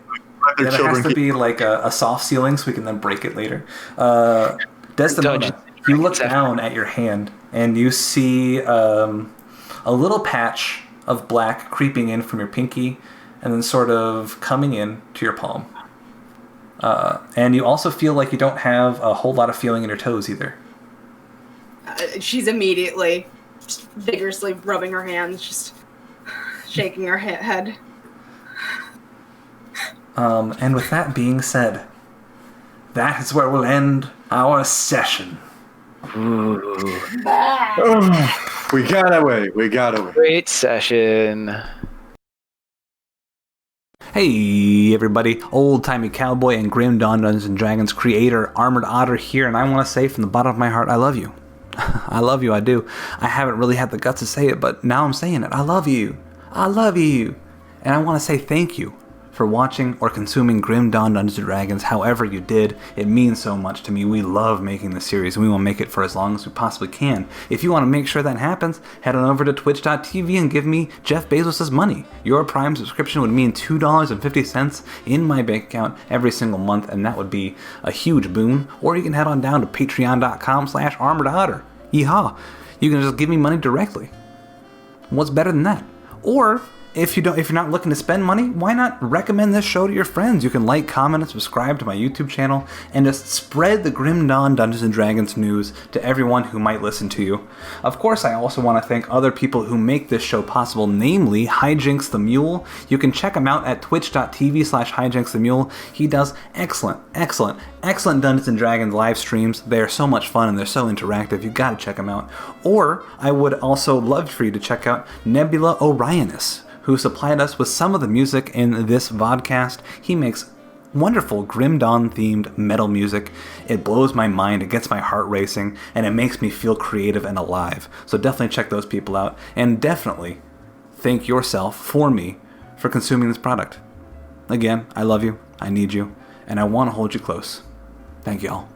their There children. has to be like a soft ceiling so we can then break it later. Desdemona, you look down at your hand and you see a little patch of black creeping in from your pinky and then sort of coming in to your palm. And you also feel like you don't have a whole lot of feeling in your toes either. She's immediately just vigorously rubbing her hands, just shaking her head. And with that being said, that is where we'll end our session. We got away. Great session. Hey everybody, old-timey cowboy and Grim Dawn Dungeons & Dragons creator Armored Otter here, and I want to say from the bottom of my heart, I love you. I love you, I do. I haven't really had the guts to say it, but now I'm saying it. I love you. I love you. And I want to say thank you for watching or consuming Grim Dawn Dungeons & Dragons however you did. It means so much to me. We love making this series, and we will make it for as long as we possibly can. If you want to make sure that happens, head on over to twitch.tv and give me Jeff Bezos' money. Your Prime subscription would mean $2.50 in my bank account every single month, and that would be a huge boon. Or you can head on down to patreon.com/armoredotter. Yeehaw! You can just give me money directly. What's better than that? Or if you're not looking to spend money, why not recommend this show to your friends? You can like, comment, and subscribe to my YouTube channel, and just spread the Grim Dawn Dungeons & Dragons news to everyone who might listen to you. Of course, I also want to thank other people who make this show possible, namely Hijinks the Mule. You can check him out at twitch.tv/HijinksTheMule. He does excellent Dungeons & Dragons live streams. They are so much fun and they're so interactive. You gotta check them out. Or I would also love for you to check out Nebula Orionis, who supplied us with some of the music in this vodcast. He makes wonderful Grim Dawn themed metal music. It blows my mind, it gets my heart racing, and it makes me feel creative and alive. So definitely check those people out, and definitely thank yourself for me for consuming this product. Again, I love you, I need you, and I want to hold you close. Thank you all.